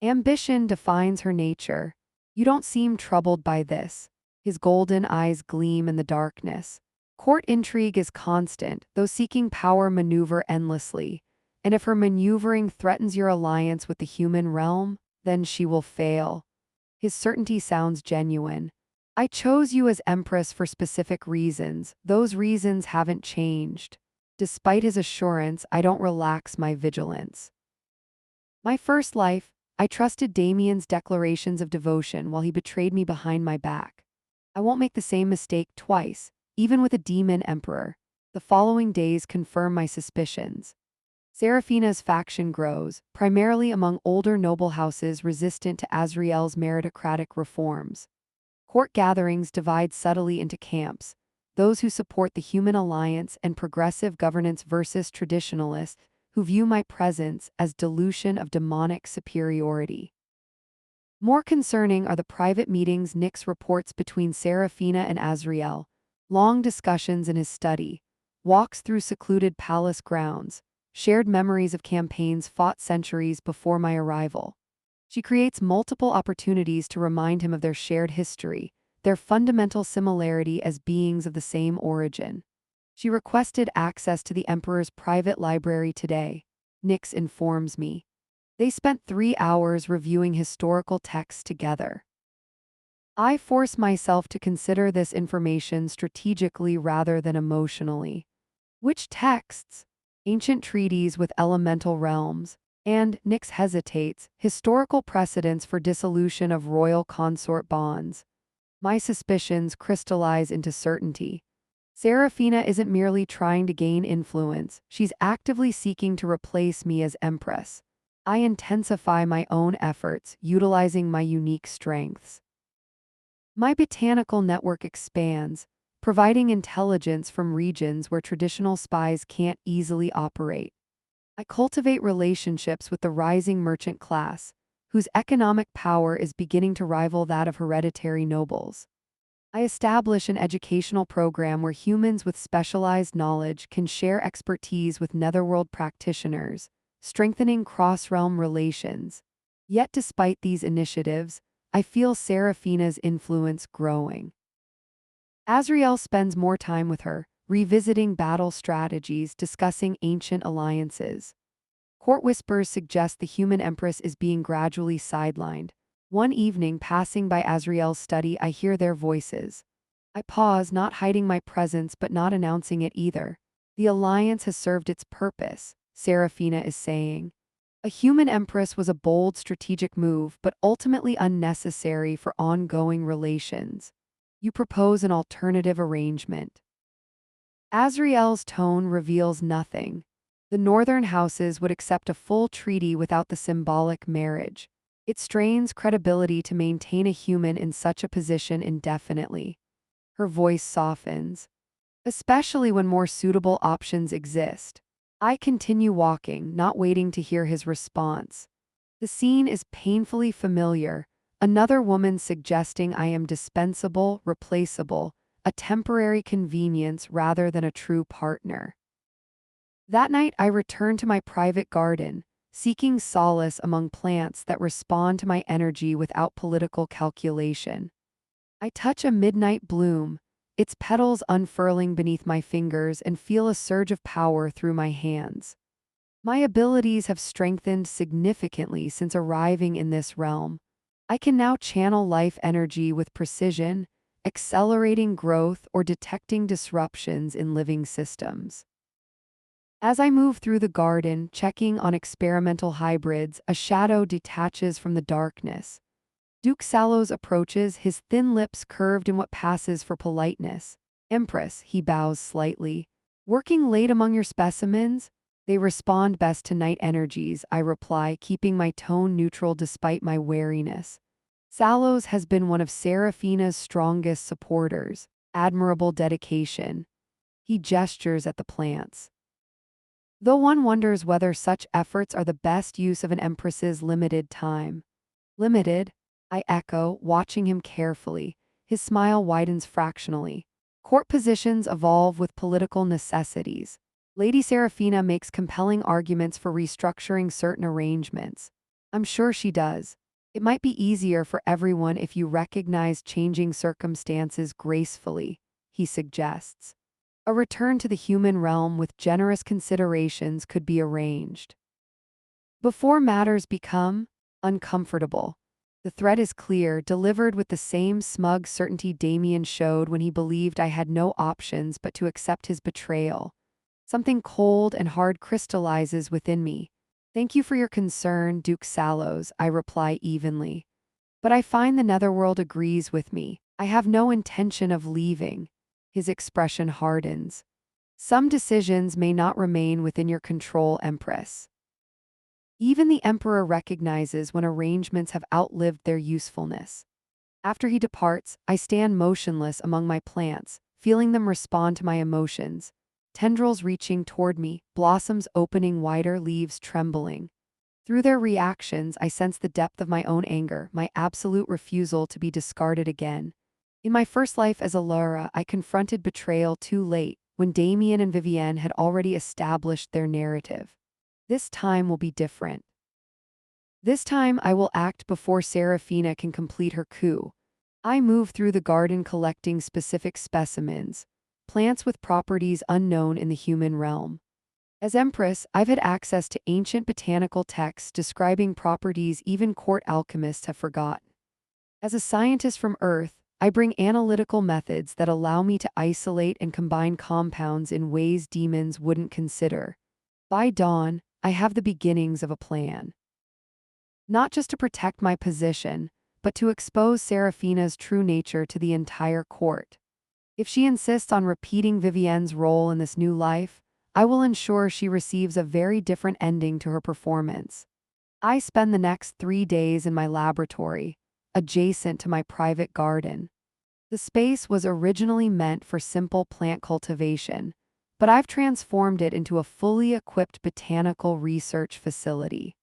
Ambition defines her nature. You don't seem troubled by this. His golden eyes gleam in the darkness. Court intrigue is constant, though seeking power maneuver endlessly. And if her maneuvering threatens your alliance with the human realm, then she will fail. His certainty sounds genuine. I chose you as Empress for specific reasons. Those reasons haven't changed. Despite his assurance, I don't relax my vigilance. My first life, I trusted Damien's declarations of devotion while he betrayed me behind my back. I won't make the same mistake twice, even with a demon emperor. The following days confirm my suspicions. Serafina's faction grows, primarily among older noble houses resistant to Azriel's meritocratic reforms. Court gatherings divide subtly into camps, those who support the human alliance and progressive governance versus traditionalists who view my presence as dilution of demonic superiority. More concerning are the private meetings Nyx reports between Serafina and Azriel, long discussions in his study, walks through secluded palace grounds, shared memories of campaigns fought centuries before my arrival. She creates multiple opportunities to remind him of their shared history, their fundamental similarity as beings of the same origin. She requested access to the Emperor's private library today, Nyx informs me. They spent 3 hours reviewing historical texts together. I force myself to consider this information strategically rather than emotionally. Which texts? Ancient treaties with elemental realms, and, Nyx hesitates, historical precedents for dissolution of royal consort bonds. My suspicions crystallize into certainty. Serafina isn't merely trying to gain influence, she's actively seeking to replace me as Empress. I intensify my own efforts, utilizing my unique strengths. My botanical network expands, providing intelligence from regions where traditional spies can't easily operate. I cultivate relationships with the rising merchant class, whose economic power is beginning to rival that of hereditary nobles. I establish an educational program where humans with specialized knowledge can share expertise with netherworld practitioners, strengthening cross-realm relations. Yet despite these initiatives, I feel Serafina's influence growing. Azriel spends more time with her, revisiting battle strategies, discussing ancient alliances. Court whispers suggest the human empress is being gradually sidelined. One evening, passing by Azriel's study, I hear their voices. I pause, not hiding my presence but not announcing it either. The alliance has served its purpose, Serafina is saying. A human empress was a bold strategic move but ultimately unnecessary for ongoing relations. You propose an alternative arrangement. Azriel's tone reveals nothing. The northern houses would accept a full treaty without the symbolic marriage. It strains credibility to maintain a human in such a position indefinitely. Her voice softens, especially when more suitable options exist. I continue walking, not waiting to hear his response. The scene is painfully familiar. Another woman suggesting I am dispensable, replaceable, a temporary convenience rather than a true partner. That night, I return to my private garden, seeking solace among plants that respond to my energy without political calculation. I touch a midnight bloom, its petals unfurling beneath my fingers, and feel a surge of power through my hands. My abilities have strengthened significantly since arriving in this realm. I can now channel life energy with precision, accelerating growth or detecting disruptions in living systems. As I move through the garden, checking on experimental hybrids, a shadow detaches from the darkness. Duke Salos approaches, his thin lips curved in what passes for politeness. Empress, he bows slightly. Working late among your specimens? They respond best to night energies, I reply, keeping my tone neutral despite my wariness. Salos has been one of Seraphina's strongest supporters. Admirable dedication. He gestures at the plants. Though one wonders whether such efforts are the best use of an empress's limited time. Limited? I echo, watching him carefully. His smile widens fractionally. Court positions evolve with political necessities. Lady Seraphina makes compelling arguments for restructuring certain arrangements. I'm sure she does. It might be easier for everyone if you recognize changing circumstances gracefully, he suggests. A return to the human realm with generous considerations could be arranged. Before matters become uncomfortable, the threat is clear, delivered with the same smug certainty Damien showed when he believed I had no options but to accept his betrayal. Something cold and hard crystallizes within me. Thank you for your concern, Duke Salos, I reply evenly. But I find the netherworld agrees with me. I have no intention of leaving. His expression hardens. Some decisions may not remain within your control, Empress. Even the Emperor recognizes when arrangements have outlived their usefulness. After he departs, I stand motionless among my plants, feeling them respond to my emotions. Tendrils reaching toward me, blossoms opening wider, leaves trembling. Through their reactions, I sense the depth of my own anger, my absolute refusal to be discarded again. In my first life as a Lara, I confronted betrayal too late, when Damien and Vivienne had already established their narrative. This time will be different. This time I will act before Seraphina can complete her coup. I move through the garden collecting specific specimens, plants with properties unknown in the human realm. As Empress, I've had access to ancient botanical texts describing properties even court alchemists have forgotten. As a scientist from Earth, I bring analytical methods that allow me to isolate and combine compounds in ways demons wouldn't consider. By dawn, I have the beginnings of a plan. Not just to protect my position, but to expose Seraphina's true nature to the entire court. If she insists on repeating Vivienne's role in this new life, I will ensure she receives a very different ending to her performance. I spend the next 3 days in my laboratory, adjacent to my private garden. The space was originally meant for simple plant cultivation, but I've transformed it into a fully equipped botanical research facility.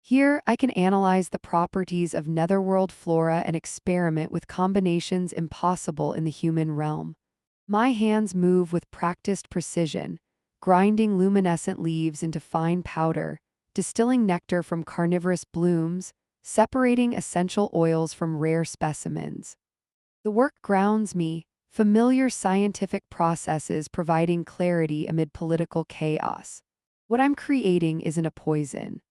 Here, I can analyze the properties of netherworld flora and experiment with combinations impossible in the human realm. My hands move with practiced precision, grinding luminescent leaves into fine powder, distilling nectar from carnivorous blooms, separating essential oils from rare specimens. The work grounds me, familiar scientific processes providing clarity amid political chaos. What I'm creating isn't a poison.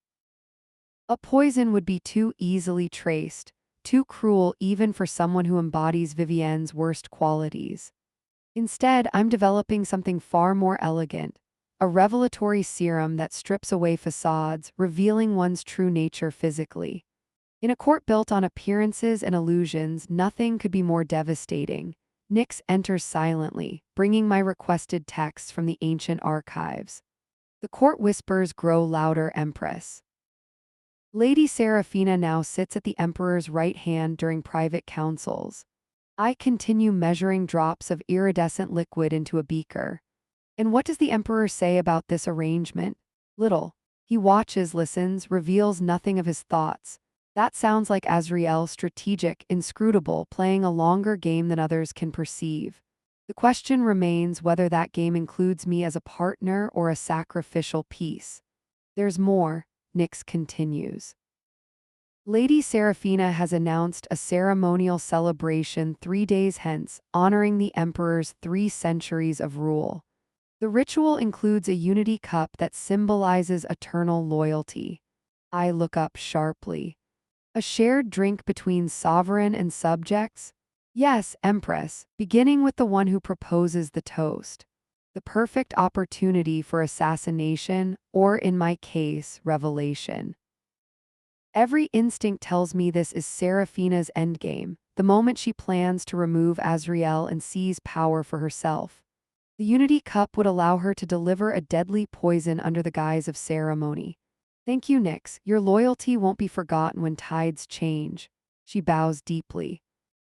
A poison would be too easily traced, too cruel even for someone who embodies Vivienne's worst qualities. Instead, I'm developing something far more elegant, a revelatory serum that strips away facades, revealing one's true nature physically. In a court built on appearances and illusions, nothing could be more devastating. Nyx enters silently, bringing my requested texts from the ancient archives. The court whispers grow louder, Empress. Lady Seraphina now sits at the Emperor's right hand during private councils. I continue measuring drops of iridescent liquid into a beaker. And what does the Emperor say about this arrangement? Little. He watches, listens, reveals nothing of his thoughts. That sounds like Azrael, strategic, inscrutable, playing a longer game than others can perceive. The question remains whether that game includes me as a partner or a sacrificial piece. There's more, Nyx continues. Lady Seraphina has announced a ceremonial celebration 3 days hence, honoring the Emperor's 3 centuries of rule. The ritual includes a unity cup that symbolizes eternal loyalty. I look up sharply. A shared drink between sovereign and subjects? Yes, Empress, beginning with the one who proposes the toast. The perfect opportunity for assassination, or in my case, revelation. Every instinct tells me this is Seraphina's endgame, the moment she plans to remove Azrael and seize power for herself. The Unity Cup would allow her to deliver a deadly poison under the guise of ceremony. Thank you, Nyx. Your loyalty won't be forgotten when tides change. She bows deeply.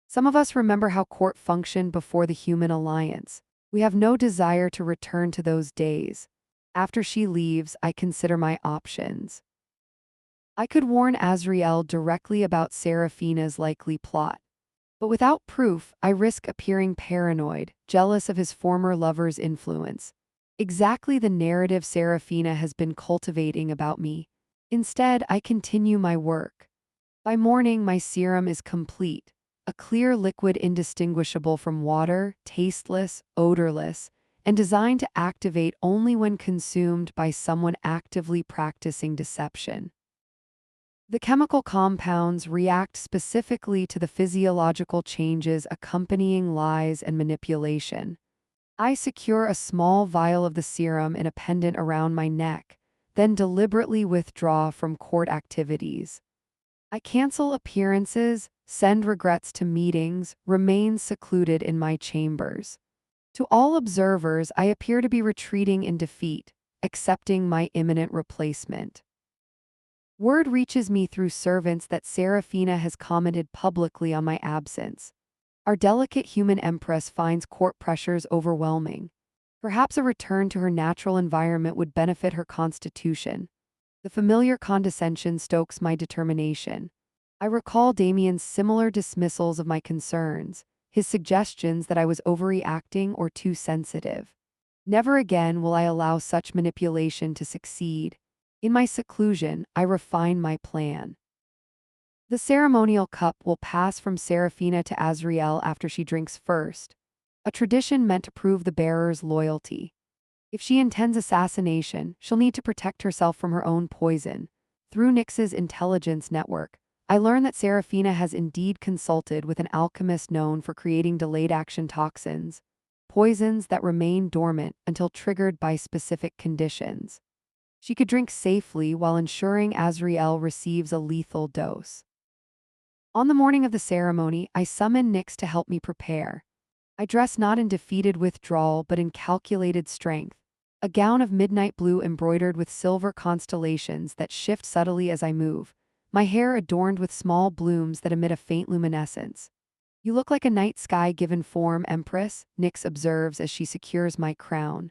Some of us remember how court functioned before the human alliance. We have no desire to return to those days. After she leaves, I consider my options. I could warn Azrael directly about Seraphina's likely plot. But without proof, I risk appearing paranoid, jealous of his former lover's influence. Exactly the narrative Seraphina has been cultivating about me. Instead, I continue my work. By morning, my serum is complete. A clear liquid indistinguishable from water, tasteless, odorless, and designed to activate only when consumed by someone actively practicing deception. The chemical compounds react specifically to the physiological changes accompanying lies and manipulation. I secure a small vial of the serum in a pendant around my neck, then deliberately withdraw from court activities. I cancel appearances, send regrets to meetings, remain secluded in my chambers. To all observers, I appear to be retreating in defeat, accepting my imminent replacement. Word reaches me through servants that Seraphina has commented publicly on my absence. Our delicate human empress finds court pressures overwhelming. Perhaps a return to her natural environment would benefit her constitution. The familiar condescension stokes my determination. I recall Damien's similar dismissals of my concerns, his suggestions that I was overreacting or too sensitive. Never again will I allow such manipulation to succeed. In my seclusion, I refine my plan. The ceremonial cup will pass from Seraphina to Azrael after she drinks first, a tradition meant to prove the bearer's loyalty. If she intends assassination, she'll need to protect herself from her own poison. Through Nyx's intelligence network, I learn that Seraphina has indeed consulted with an alchemist known for creating delayed-action toxins, poisons that remain dormant until triggered by specific conditions. She could drink safely while ensuring Azrael receives a lethal dose. On the morning of the ceremony, I summon Nyx to help me prepare. I dress not in defeated withdrawal but in calculated strength, a gown of midnight blue embroidered with silver constellations that shift subtly as I move, my hair adorned with small blooms that emit a faint luminescence. You look like a night sky given form, Empress, Nyx observes as she secures my crown.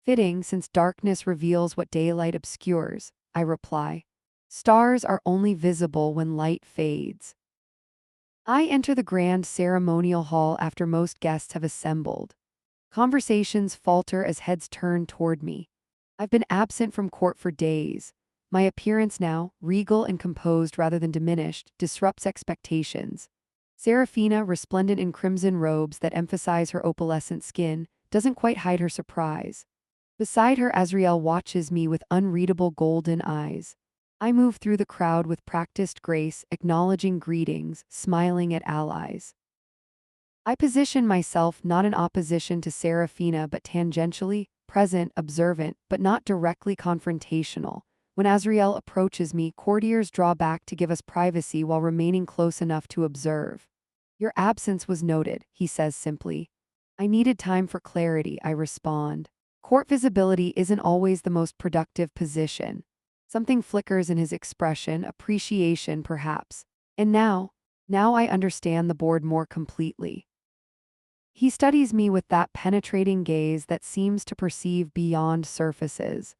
Fitting, since darkness reveals what daylight obscures, I reply. Stars are only visible when light fades. I enter the grand ceremonial hall after most guests have assembled. Conversations falter as heads turn toward me. I've been absent from court for days. My appearance now, regal and composed rather than diminished, disrupts expectations. Seraphina, resplendent in crimson robes that emphasize her opalescent skin, doesn't quite hide her surprise. Beside her, Azrael watches me with unreadable golden eyes. I move through the crowd with practiced grace, acknowledging greetings, smiling at allies. I position myself not in opposition to Seraphina but tangentially, present, observant, but not directly confrontational. When Azrael approaches me, courtiers draw back to give us privacy while remaining close enough to observe. Your absence was noted, he says simply. I needed time for clarity, I respond. Court visibility isn't always the most productive position. Something flickers in his expression, appreciation perhaps. And now I understand the board more completely. He studies me with that penetrating gaze that seems to perceive beyond surfaces.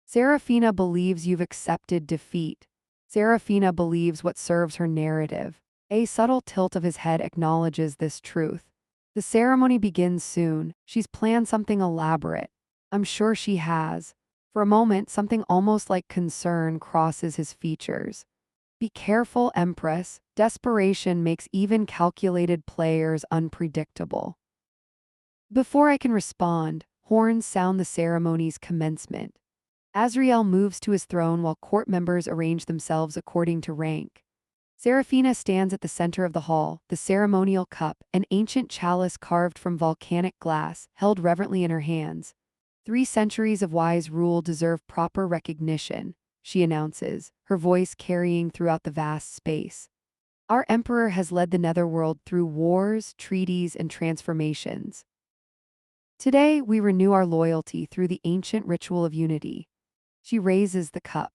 Serafina believes you've accepted defeat. Serafina believes what serves her narrative. A subtle tilt of his head acknowledges this truth. The ceremony begins soon. She's planned something elaborate. I'm sure she has. For a moment, something almost like concern crosses his features. Be careful, Empress. Desperation makes even calculated players unpredictable. Before I can respond, horns sound the ceremony's commencement. Azrael moves to his throne while court members arrange themselves according to rank. Serafina stands at the center of the hall, the ceremonial cup, an ancient chalice carved from volcanic glass, held reverently in her hands. 3 centuries of wise rule deserve proper recognition, she announces, her voice carrying throughout the vast space. Our emperor has led the netherworld through wars, treaties, and transformations. Today, we renew our loyalty through the ancient ritual of unity. She raises the cup.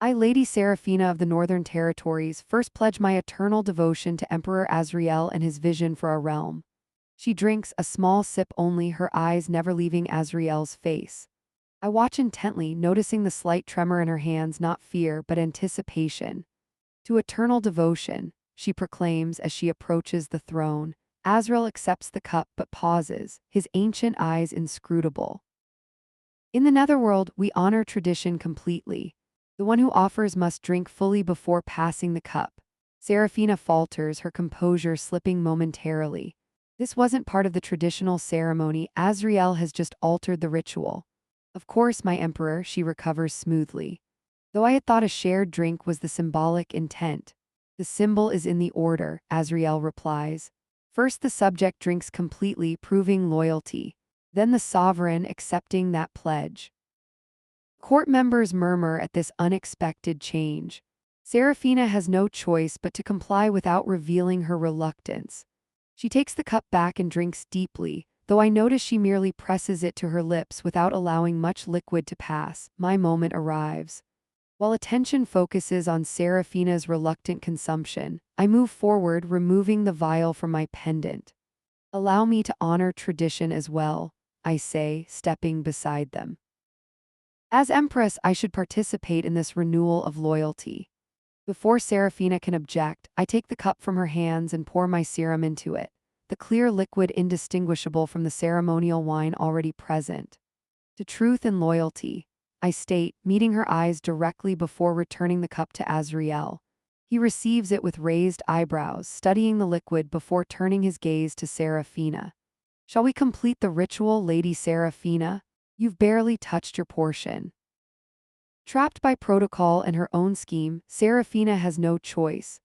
I, Lady Serafina of the Northern Territories, first pledge my eternal devotion to Emperor Azrael and his vision for our realm. She drinks, a small sip only, her eyes never leaving Azrael's face. I watch intently, noticing the slight tremor in her hands, not fear, but anticipation. To eternal devotion, she proclaims as she approaches the throne. Azrael accepts the cup but pauses, his ancient eyes inscrutable. In the netherworld, we honor tradition completely. The one who offers must drink fully before passing the cup. Serafina falters, her composure slipping momentarily. This wasn't part of the traditional ceremony. Azrael has just altered the ritual. Of course, my emperor, she recovers smoothly. Though I had thought a shared drink was the symbolic intent. The symbol is in the order, Azrael replies. First the subject drinks completely, proving loyalty. Then the sovereign, accepting that pledge. Court members murmur at this unexpected change. Serafina has no choice but to comply without revealing her reluctance. She takes the cup back and drinks deeply, though I notice she merely presses it to her lips without allowing much liquid to pass. My moment arrives. While attention focuses on Serafina's reluctant consumption, I move forward, removing the vial from my pendant. Allow me to honor tradition as well, I say, stepping beside them. As Empress, I should participate in this renewal of loyalty. Before Serafina can object, I take the cup from her hands and pour my serum into it, the clear liquid indistinguishable from the ceremonial wine already present. To truth and loyalty, I state, meeting her eyes directly before returning the cup to Azrael. He receives it with raised eyebrows, studying the liquid before turning his gaze to Serafina. Shall we complete the ritual, Lady Serafina? You've barely touched your portion. Trapped by protocol and her own scheme, Serafina has no choice.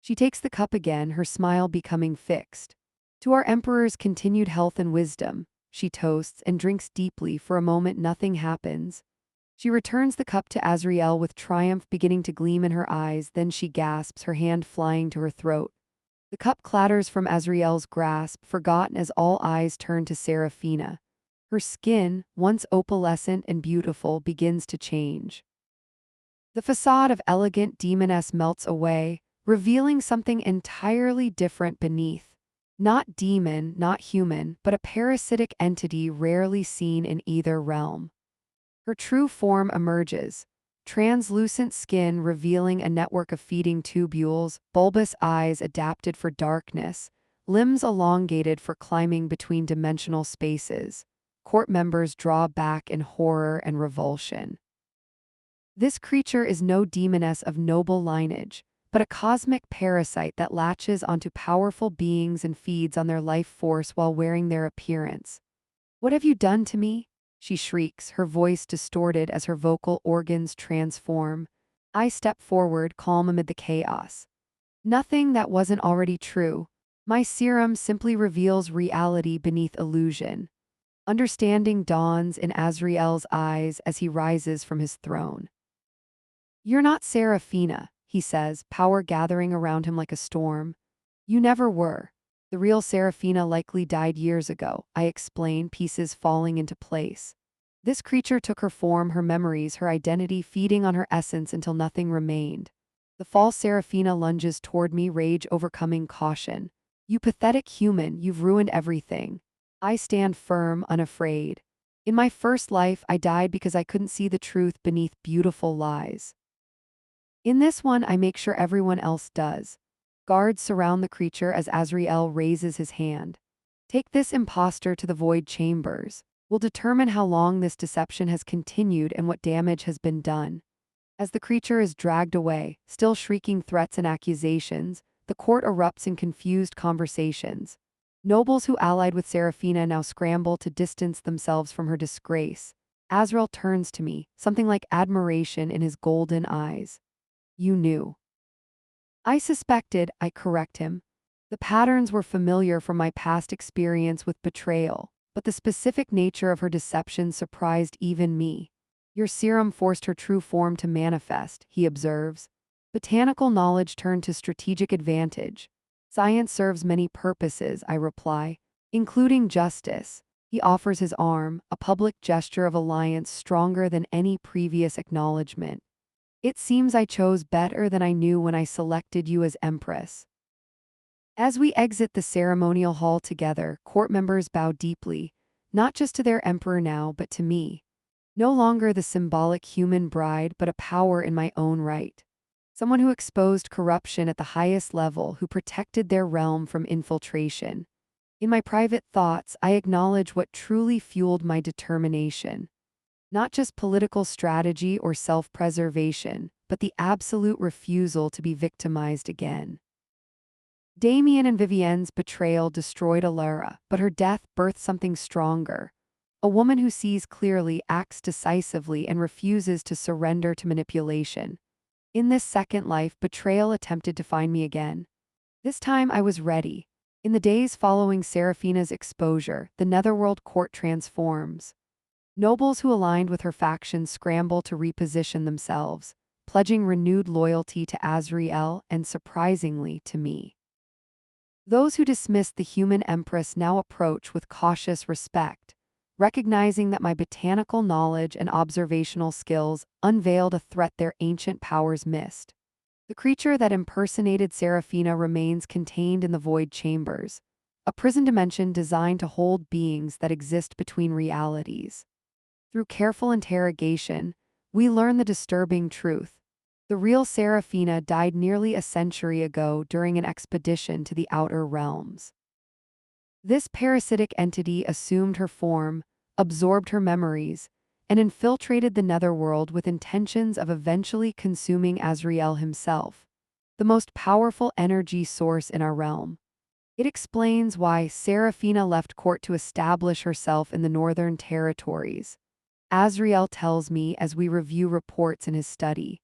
She takes the cup again, her smile becoming fixed. To our emperor's continued health and wisdom, she toasts and drinks deeply. For a moment nothing happens. She returns the cup to Azrael with triumph beginning to gleam in her eyes, then she gasps, her hand flying to her throat. The cup clatters from Azrael's grasp, forgotten as all eyes turn to Serafina. Her skin, once opalescent and beautiful, begins to change. The facade of elegant demoness melts away, revealing something entirely different beneath. Not demon, not human, but a parasitic entity rarely seen in either realm. Her true form emerges, translucent skin revealing a network of feeding tubules, bulbous eyes adapted for darkness, limbs elongated for climbing between dimensional spaces. Court members draw back in horror and revulsion. This creature is no demoness of noble lineage, but a cosmic parasite that latches onto powerful beings and feeds on their life force while wearing their appearance. What have you done to me? She shrieks, her voice distorted as her vocal organs transform. I step forward, calm amid the chaos. Nothing that wasn't already true. My serum simply reveals reality beneath illusion. Understanding dawns in Azrael's eyes as he rises from his throne. You're not Serafina, he says, power gathering around him like a storm. You never were. The real Serafina likely died years ago, I explain, pieces falling into place. This creature took her form, her memories, her identity, feeding on her essence until nothing remained. The false Serafina lunges toward me, rage overcoming caution. "You pathetic human, you've ruined everything." I stand firm, unafraid. In my first life, I died because I couldn't see the truth beneath beautiful lies. In this one, I make sure everyone else does. Guards surround the creature as Azrael raises his hand. "Take this impostor to the void chambers. We'll determine how long this deception has continued and what damage has been done." As the creature is dragged away, still shrieking threats and accusations, the court erupts in confused conversations. Nobles who allied with Serafina now scramble to distance themselves from her disgrace. Azrael turns to me, something like admiration in his golden eyes. "You knew." "I suspected," I correct him. The patterns were familiar from my past experience with betrayal, but the specific nature of her deception surprised even me. "Your serum forced her true form to manifest," he observes. "Botanical knowledge turned to strategic advantage." "Science serves many purposes," I reply, "including justice." He offers his arm, a public gesture of alliance stronger than any previous acknowledgement. "It seems I chose better than I knew when I selected you as Empress." As we exit the ceremonial hall together, court members bow deeply, not just to their emperor now, but to me. No longer the symbolic human bride, but a power in my own right. Someone who exposed corruption at the highest level, who protected their realm from infiltration. In my private thoughts, I acknowledge what truly fueled my determination. Not just political strategy or self-preservation, but the absolute refusal to be victimized again. Damien and Vivienne's betrayal destroyed Alara, but her death birthed something stronger. A woman who sees clearly, acts decisively, and refuses to surrender to manipulation. In this second life, betrayal attempted to find me again. This time I was ready. In the days following Serafina's exposure, the Netherworld court transforms. Nobles who aligned with her faction scramble to reposition themselves, pledging renewed loyalty to Azrael and, surprisingly, to me. Those who dismissed the human empress now approach with cautious respect, recognizing that my botanical knowledge and observational skills unveiled a threat their ancient powers missed. The creature that impersonated Serafina remains contained in the void chambers, a prison dimension designed to hold beings that exist between realities. Through careful interrogation, we learn the disturbing truth. The real Serafina died nearly a century ago during an expedition to the outer realms. This parasitic entity assumed her form, absorbed her memories, and infiltrated the netherworld with intentions of eventually consuming Azrael himself, the most powerful energy source in our realm. It explains why Serafina left court to establish herself in the Northern Territories. Azrael tells me as we review reports in his study.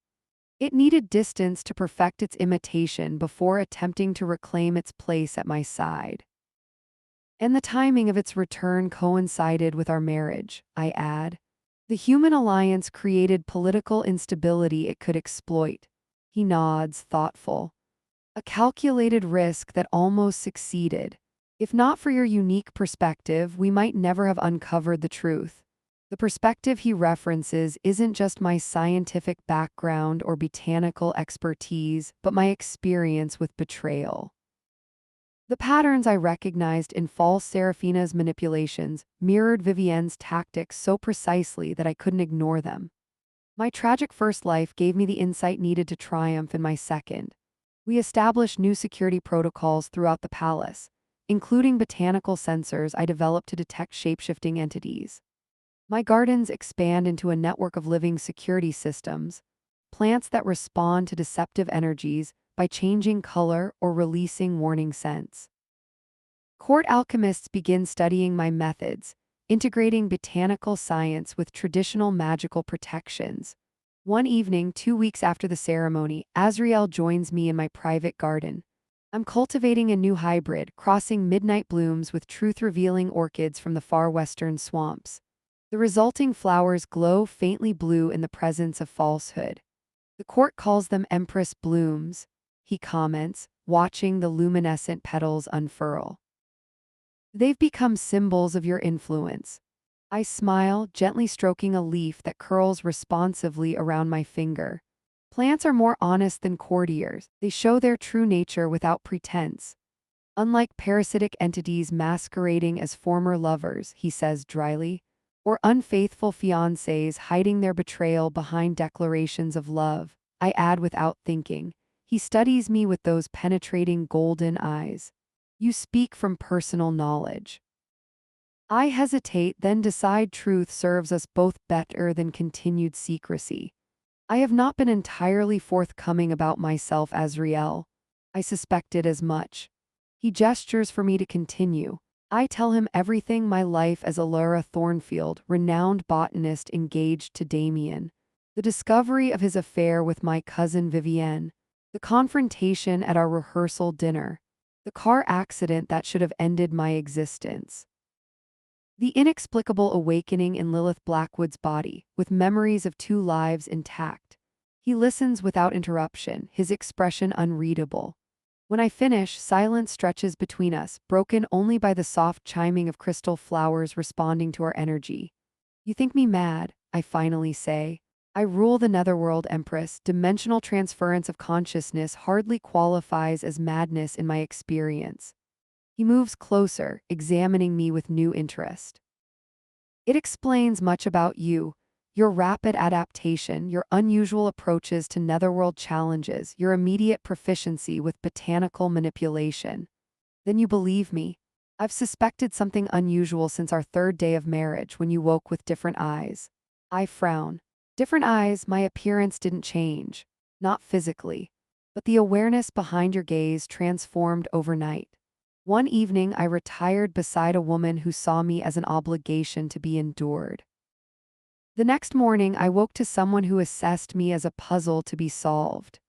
It needed distance to perfect its imitation before attempting to reclaim its place at my side. And the timing of its return coincided with our marriage, I add. The human alliance created political instability it could exploit. He nods, thoughtful. A calculated risk that almost succeeded. If not for your unique perspective, we might never have uncovered the truth. The perspective he references isn't just my scientific background or botanical expertise, but my experience with betrayal. The patterns I recognized in false Serafina's manipulations mirrored Vivienne's tactics so precisely that I couldn't ignore them. My tragic first life gave me the insight needed to triumph in my second. We established new security protocols throughout the palace, including botanical sensors I developed to detect shape-shifting entities. My gardens expand into a network of living security systems, plants that respond to deceptive energies by changing color or releasing warning scents. Court alchemists begin studying my methods, integrating botanical science with traditional magical protections. One evening, 2 weeks after the ceremony, Azrael joins me in my private garden. I'm cultivating a new hybrid, crossing midnight blooms with truth-revealing orchids from the far western swamps. The resulting flowers glow faintly blue in the presence of falsehood. The court calls them Empress blooms, he comments, watching the luminescent petals unfurl. They've become symbols of your influence. I smile, gently stroking a leaf that curls responsively around my finger. Plants are more honest than courtiers. They show their true nature without pretense. Unlike parasitic entities masquerading as former lovers, he says dryly, or unfaithful fiancés hiding their betrayal behind declarations of love, I add without thinking. He studies me with those penetrating golden eyes. You speak from personal knowledge. I hesitate, then decide truth serves us both better than continued secrecy. I have not been entirely forthcoming about myself, Azriel. I suspected as much. He gestures for me to continue. I tell him everything: my life as Alara Thornfield, renowned botanist engaged to Damien, the discovery of his affair with my cousin Vivienne, the confrontation at our rehearsal dinner, the car accident that should have ended my existence, the inexplicable awakening in Lilith Blackwood's body, with memories of 2 lives intact. He listens without interruption, his expression unreadable. When I finish, silence stretches between us, broken only by the soft chiming of crystal flowers responding to our energy. You think me mad, I finally say. I rule the netherworld, Empress. Dimensional transference of consciousness hardly qualifies as madness in my experience. He moves closer, examining me with new interest. It explains much about you. Your rapid adaptation, your unusual approaches to netherworld challenges, your immediate proficiency with botanical manipulation. Then you believe me. I've suspected something unusual since our 3rd day of marriage, when you woke with different eyes. I frown. Different eyes. My appearance didn't change. Not physically. But the awareness behind your gaze transformed overnight. One evening I retired beside a woman who saw me as an obligation to be endured. The next morning I woke to someone who assessed me as a puzzle to be solved.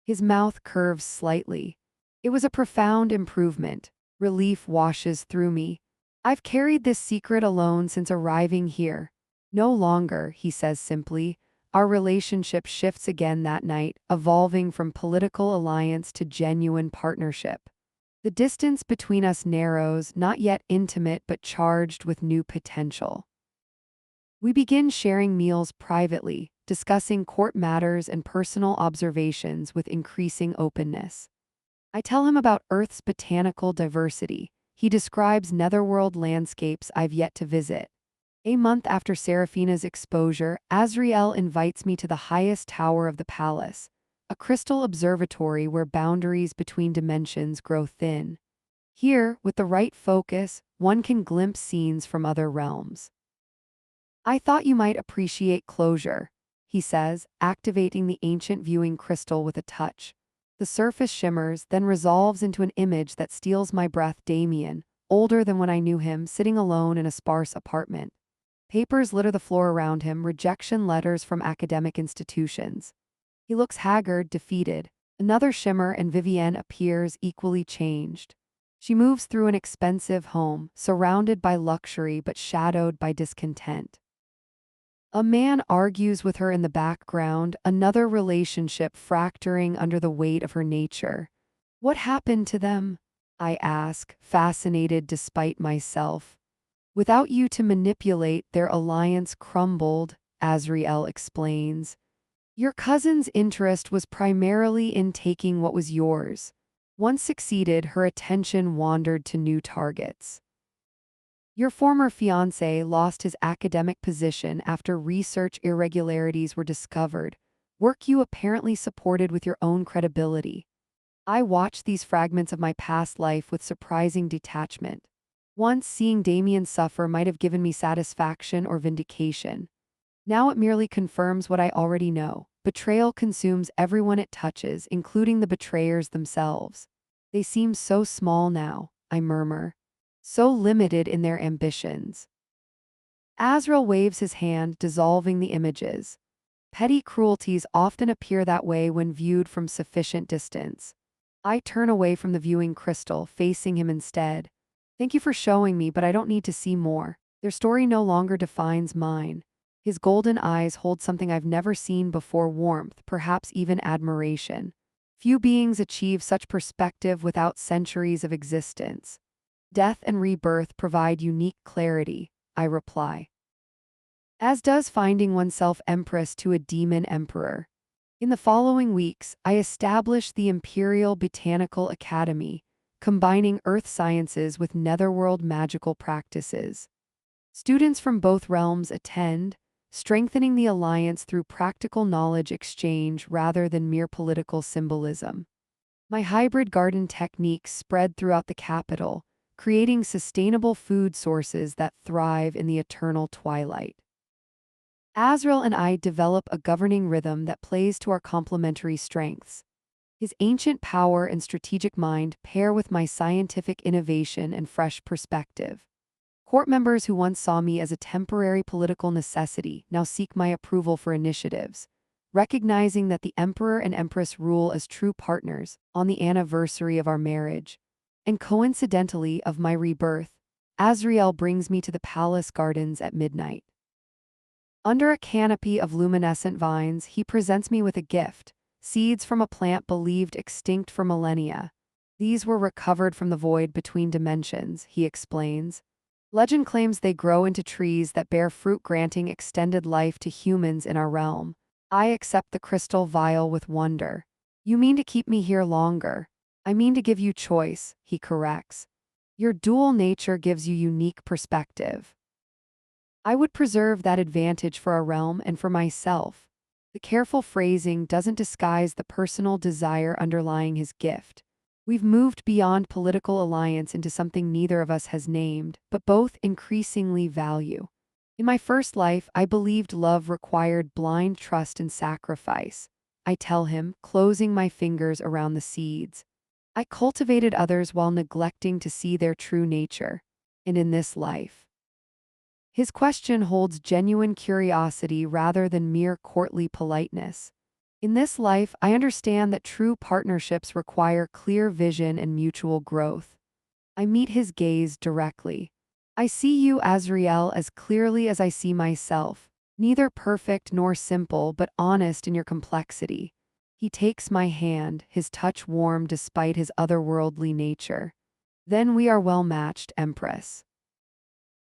His mouth curves slightly. It was a profound improvement. Relief washes through me. I've carried this secret alone since arriving here. No longer, he says simply. Our relationship shifts again that night, evolving from political alliance to genuine partnership. The distance between us narrows, not yet intimate but charged with new potential. We begin sharing meals privately, discussing court matters and personal observations with increasing openness. I tell him about Earth's botanical diversity. He describes netherworld landscapes I've yet to visit. A month after Seraphina's exposure, Azriel invites me to the highest tower of the palace, a crystal observatory where boundaries between dimensions grow thin. Here, with the right focus, one can glimpse scenes from other realms. I thought you might appreciate closure, he says, activating the ancient viewing crystal with a touch. The surface shimmers, then resolves into an image that steals my breath: Damien, older than when I knew him, sitting alone in a sparse apartment. Papers litter the floor around him, rejection letters from academic institutions. He looks haggard, defeated. Another shimmer and Vivienne appears, equally changed. She moves through an expensive home, surrounded by luxury but shadowed by discontent. A man argues with her in the background, another relationship fracturing under the weight of her nature. What happened to them? I ask, fascinated despite myself. Without you to manipulate, their alliance crumbled, Azriel explains. Your cousin's interest was primarily in taking what was yours. Once succeeded, her attention wandered to new targets. Your former fiancé lost his academic position after research irregularities were discovered, work you apparently supported with your own credibility. I watched these fragments of my past life with surprising detachment. Once, seeing Damien suffer might have given me satisfaction or vindication. Now it merely confirms what I already know. Betrayal consumes everyone it touches, including the betrayers themselves. They seem so small now, I murmur. So limited in their ambitions. Azrael waves his hand, dissolving the images. Petty cruelties often appear that way when viewed from sufficient distance. I turn away from the viewing crystal, facing him instead. Thank you for showing me, but I don't need to see more. Their story no longer defines mine. His golden eyes hold something I've never seen before: warmth, perhaps even admiration. Few beings achieve such perspective without centuries of existence. Death and rebirth provide unique clarity, I reply. As does finding oneself empress to a demon emperor. In the following weeks, I established the Imperial Botanical Academy, combining earth sciences with netherworld magical practices. Students from both realms attend, strengthening the alliance through practical knowledge exchange rather than mere political symbolism. My hybrid garden techniques spread throughout the capital, creating sustainable food sources that thrive in the eternal twilight. Azrael and I develop a governing rhythm that plays to our complementary strengths. His ancient power and strategic mind pair with my scientific innovation and fresh perspective. Court members who once saw me as a temporary political necessity now seek my approval for initiatives, recognizing that the Emperor and Empress rule as true partners on the anniversary of our marriage. And coincidentally of my rebirth, Azrael brings me to the palace gardens at midnight. Under a canopy of luminescent vines, he presents me with a gift, seeds from a plant believed extinct for millennia. These were recovered from the void between dimensions, he explains. Legend claims they grow into trees that bear fruit, granting extended life to humans in our realm. I accept the crystal vial with wonder. You mean to keep me here longer? I mean to give you choice, he corrects. Your dual nature gives you unique perspective. I would preserve that advantage for our realm and for myself. The careful phrasing doesn't disguise the personal desire underlying his gift. We've moved beyond political alliance into something neither of us has named, but both increasingly value. In my first life, I believed love required blind trust and sacrifice. I tell him, closing my fingers around the seeds. I cultivated others while neglecting to see their true nature. And in this life, his question holds genuine curiosity rather than mere courtly politeness. In this life, I understand that true partnerships require clear vision and mutual growth. I meet his gaze directly. I see you, Azrael, as clearly as I see myself, neither perfect nor simple, but honest in your complexity. He takes my hand, his touch warm despite his otherworldly nature. Then we are well matched, Empress.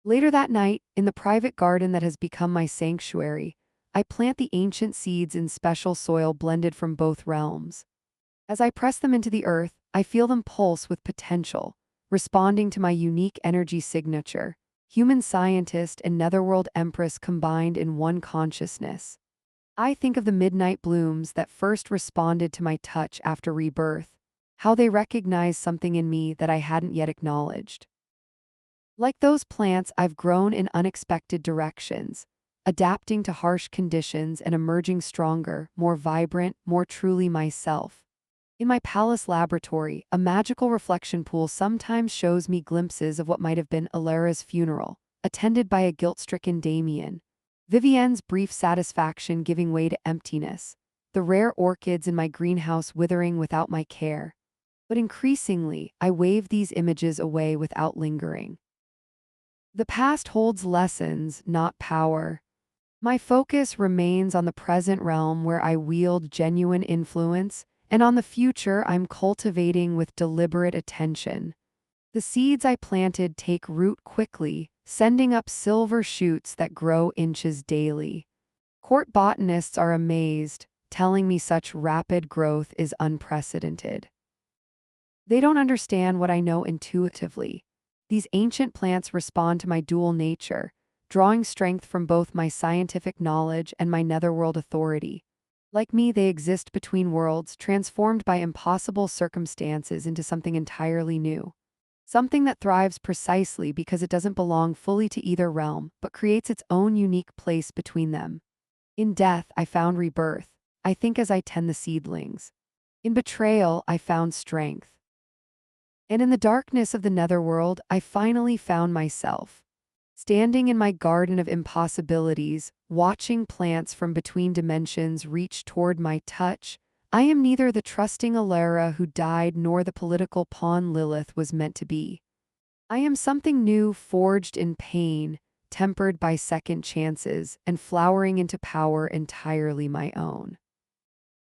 Later that night, in the private garden that has become my sanctuary, I plant the ancient seeds in special soil blended from both realms. As I press them into the earth, I feel them pulse with potential, responding to my unique energy signature, human scientist and netherworld empress combined in one consciousness. I think of the midnight blooms that first responded to my touch after rebirth, how they recognized something in me that I hadn't yet acknowledged. Like those plants, I've grown in unexpected directions, adapting to harsh conditions and emerging stronger, more vibrant, more truly myself. In my palace laboratory, a magical reflection pool sometimes shows me glimpses of what might have been Alara's funeral, attended by a guilt-stricken Damien. Vivienne's brief satisfaction giving way to emptiness, the rare orchids in my greenhouse withering without my care. But increasingly, I wave these images away without lingering. The past holds lessons, not power. My focus remains on the present realm where I wield genuine influence, and on the future I'm cultivating with deliberate attention. The seeds I planted take root quickly, sending up silver shoots that grow inches daily. Court botanists are amazed, telling me such rapid growth is unprecedented. They don't understand what I know intuitively. These ancient plants respond to my dual nature, drawing strength from both my scientific knowledge and my netherworld authority. Like me, they exist between worlds, transformed by impossible circumstances into something entirely new. Something that thrives precisely because it doesn't belong fully to either realm, but creates its own unique place between them. In death, I found rebirth, I think as I tend the seedlings. In betrayal, I found strength. And in the darkness of the netherworld, I finally found myself. Standing in my garden of impossibilities, watching plants from between dimensions reach toward my touch, I am neither the trusting Alara who died nor the political pawn Lilith was meant to be. I am something new, forged in pain, tempered by second chances, and flowering into power entirely my own.